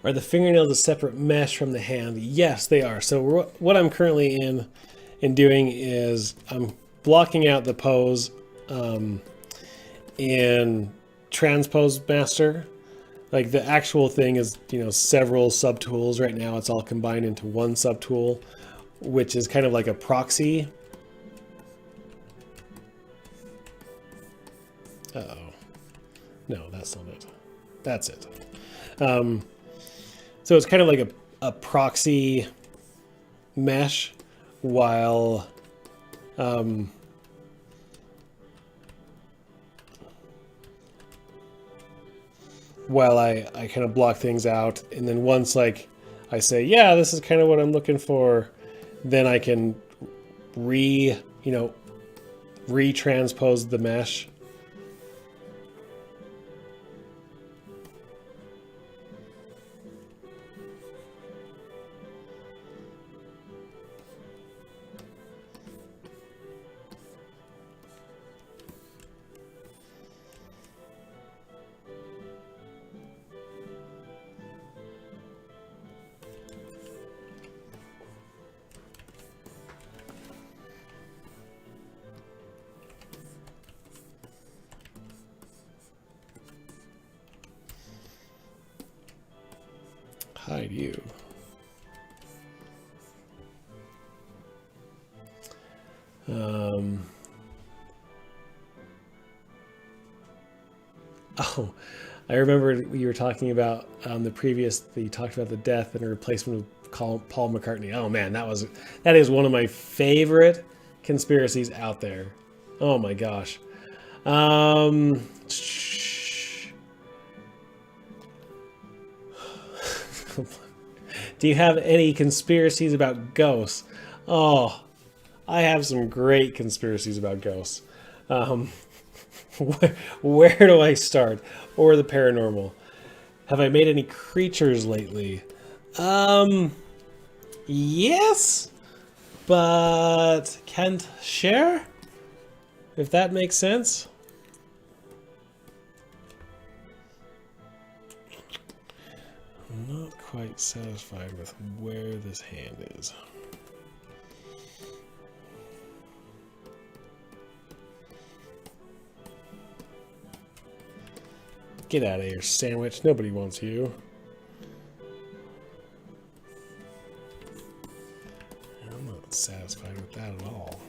Are the fingernails a separate mesh from the hand? Yes, they are. So what I'm currently in doing is I'm blocking out the pose in Transpose Master. Like the actual thing is, you know, several subtools. Right now it's all combined into one subtool, which is kind of like a proxy. Uh-oh. No, that's not it. That's it. So it's kind of like a proxy mesh while I kind of block things out. And then once like I say, yeah, this is kind of what I'm looking for, then I can retranspose the mesh. Hide you. Oh, I remember you were talking about you talked about the death and a replacement of Paul McCartney. Oh man, that is one of my favorite conspiracies out there. Oh my gosh. Do you have any conspiracies about ghosts? Oh, I have some great conspiracies about ghosts. Um, where do I start? Or the paranormal? Have I made any creatures lately? Yes, but can't share, if that makes sense. I'm not quite satisfied with where this hand is. Get out of here, sandwich. Nobody wants you. I'm not satisfied with that at all.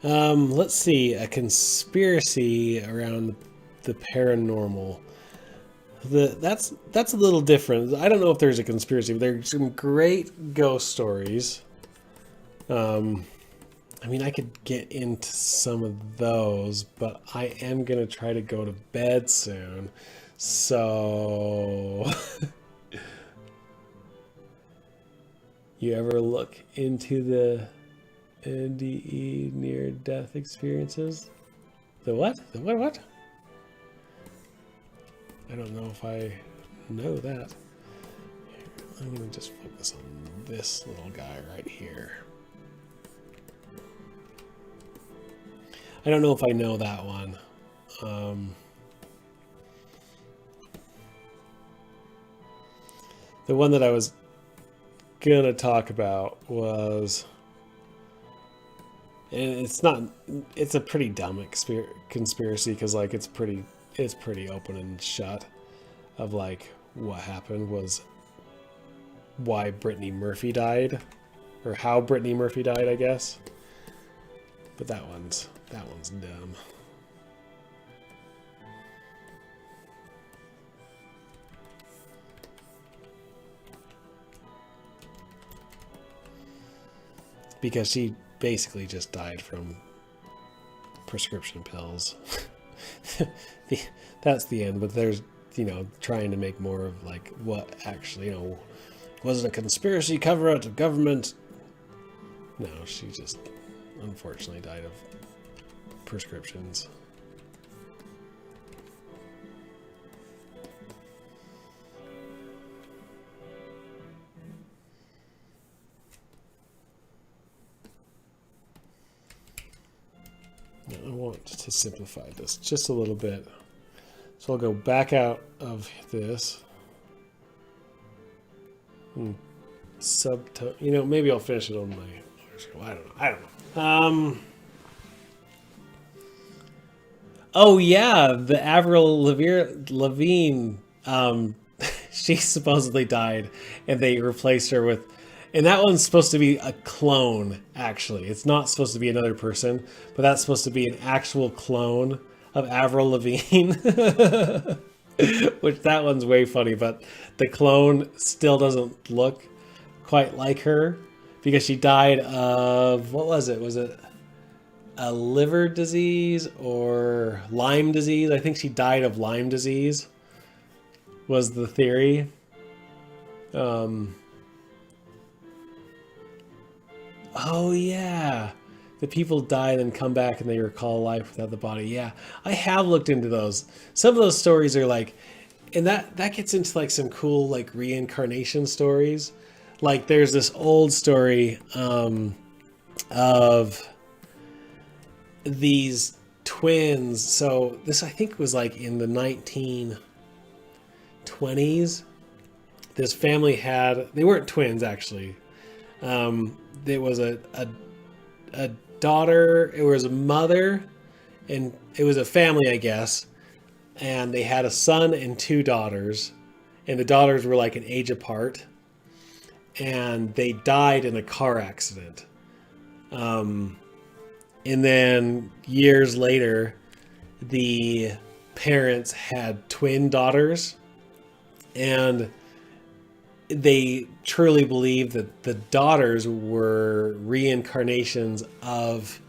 Let's see, a conspiracy around the paranormal. That's a little different. I don't know if there's a conspiracy, but there's some great ghost stories. I mean, I could get into some of those, but I am gonna try to go to bed soon. So, you ever look into the NDE near-death experiences? The what? The what? I don't know if I know that. Here, I'm gonna just focus on this little guy right here. I don't know if I know that one. The one that I was gonna talk about was, and it's a pretty dumb conspiracy because like it's pretty open and shut of like what happened was why Brittany Murphy died, or how Brittany Murphy died, I guess. But that one's dumb. Because she basically just died from prescription pills. That's the end, but there's, trying to make more of like what actually, wasn't a conspiracy cover-up of government. No, she just unfortunately died of prescriptions. Now, I want to simplify this just a little bit. So I'll go back out of this. Subtone. Maybe I'll finish it on my. I don't know. Oh yeah, the Avril Lavigne. She supposedly died, and they replaced her with. And that one's supposed to be a clone, actually. It's not supposed to be another person, but that's supposed to be an actual clone of Avril Lavigne. Which, that one's way funny, but the clone still doesn't look quite like her because she died of, what was it? Was it a liver disease or Lyme disease? I think she died of Lyme disease, was the theory. Oh yeah, the people die and then come back and they recall life without the body. Yeah, I have looked into those. Some of those stories are like, and that gets into like some cool like reincarnation stories. Like there's this old story of these twins. So this I think was like in the 1920s. This family they weren't twins actually. There was a daughter, it was a mother, and it was a family, I guess. And they had a son and two daughters, and the daughters were like an age apart. And they died in a car accident. And then years later, the parents had twin daughters, and they truly believed that the daughters were reincarnations of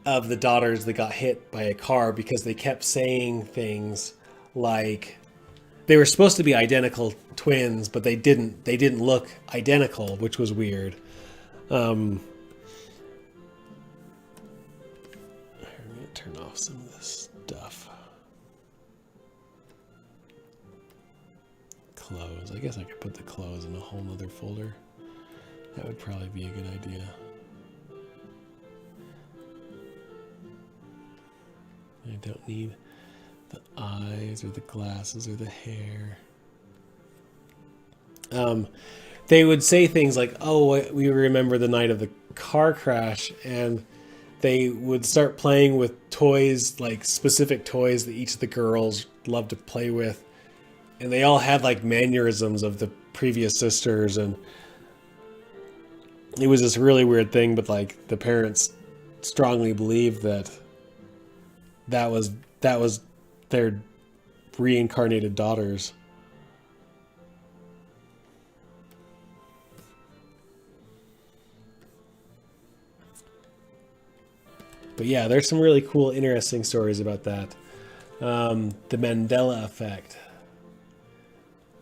of the daughters that got hit by a car because they kept saying things like they were supposed to be identical twins, but they didn't look identical, which was weird. I'm gonna turn off some of this stuff. Clothes. I guess I could put the clothes in a whole nother folder. That would probably be a good idea. I don't need the eyes or the glasses or the hair. They would say things like, oh, we remember the night of the car crash, and they would start playing with toys, like specific toys that each of the girls loved to play with. And they all had like mannerisms of the previous sisters, and it was this really weird thing, but like the parents strongly believed that was their reincarnated daughters. But yeah, there's some really cool, interesting stories about that. The Mandela effect.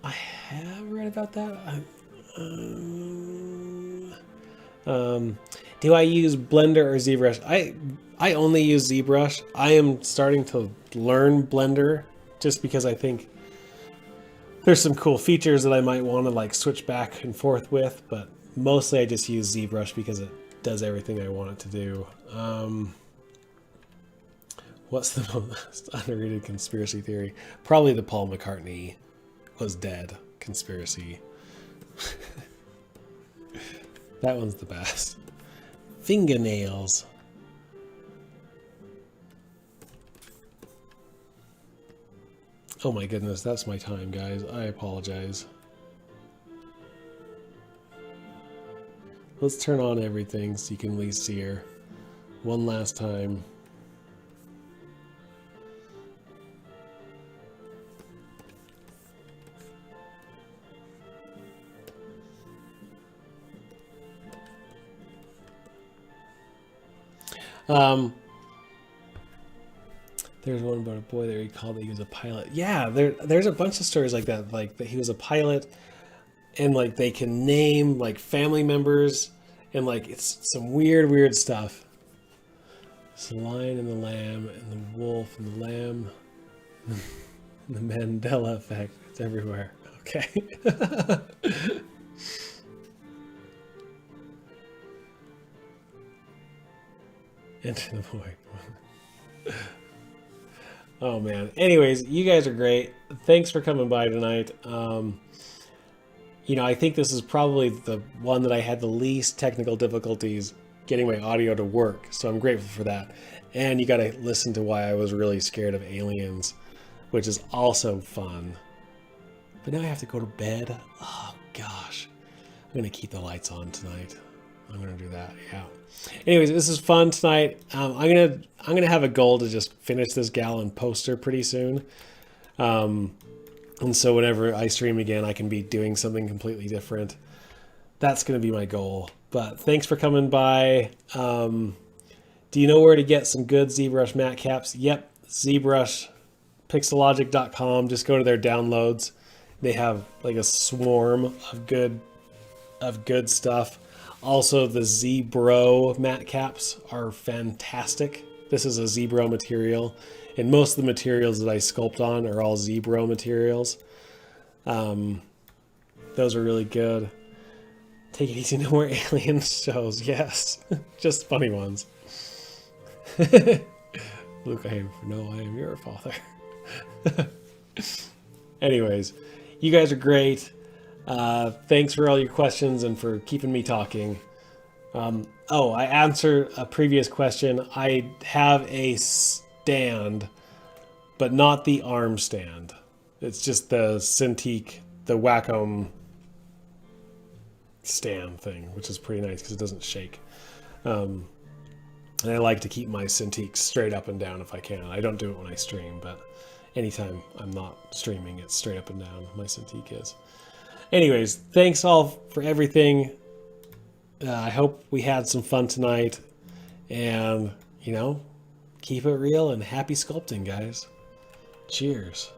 I have read about that. Do I use Blender or ZBrush? I only use ZBrush. I am starting to learn Blender just because I think there's some cool features that I might want to like switch back and forth with, but mostly I just use ZBrush because it does everything I want it to do. What's the most underrated conspiracy theory? Probably the Paul McCartney was dead conspiracy. That one's the best. Fingernails. Oh my goodness, that's my time, guys. I apologize. Let's turn on everything so you can at least see her one last time. There's one about a boy that recalled that he was a pilot. Yeah, there's a bunch of stories like that he was a pilot, and like they can name like family members, and like it's some weird stuff. It's the lion and the lamb and the wolf and the lamb. The Mandela effect. It's everywhere. Okay. Enter the void. Oh man. Anyways, you guys are great. Thanks for coming by tonight. You know, I think this is probably the one that I had the least technical difficulties getting my audio to work, so I'm grateful for that. And you got to listen to why I was really scared of aliens, which is also fun. But now I have to go to bed. Oh gosh. I'm going to keep the lights on tonight. I'm going to do that. Yeah. Anyways, this is fun tonight. I'm gonna have a goal to just finish this gal and post her pretty soon. And so whenever I stream again, I can be doing something completely different. That's gonna be my goal. But thanks for coming by. Do you know where to get some good ZBrush matte caps? Yep, ZBrush, Pixologic.com. Just go to their downloads. They have like a swarm of good stuff. Also, the ZBro matte caps are fantastic. This is a ZBro material, and most of the materials that I sculpt on are all ZBro materials. Those are really good. Take it easy, no more alien shows. Yes, just funny ones. Luke, I am your father. Anyways, you guys are great. Thanks for all your questions and for keeping me talking. I answered a previous question. I have a stand, but not the arm stand. It's just the Cintiq, the Wacom stand thing, which is pretty nice because it doesn't shake. And I like to keep my Cintiq straight up and down if I can. I don't do it when I stream, but anytime I'm not streaming, it's straight up and down. My Cintiq is. Anyways, thanks all for everything. I hope we had some fun tonight. And, you know, keep it real and happy sculpting, guys. Cheers.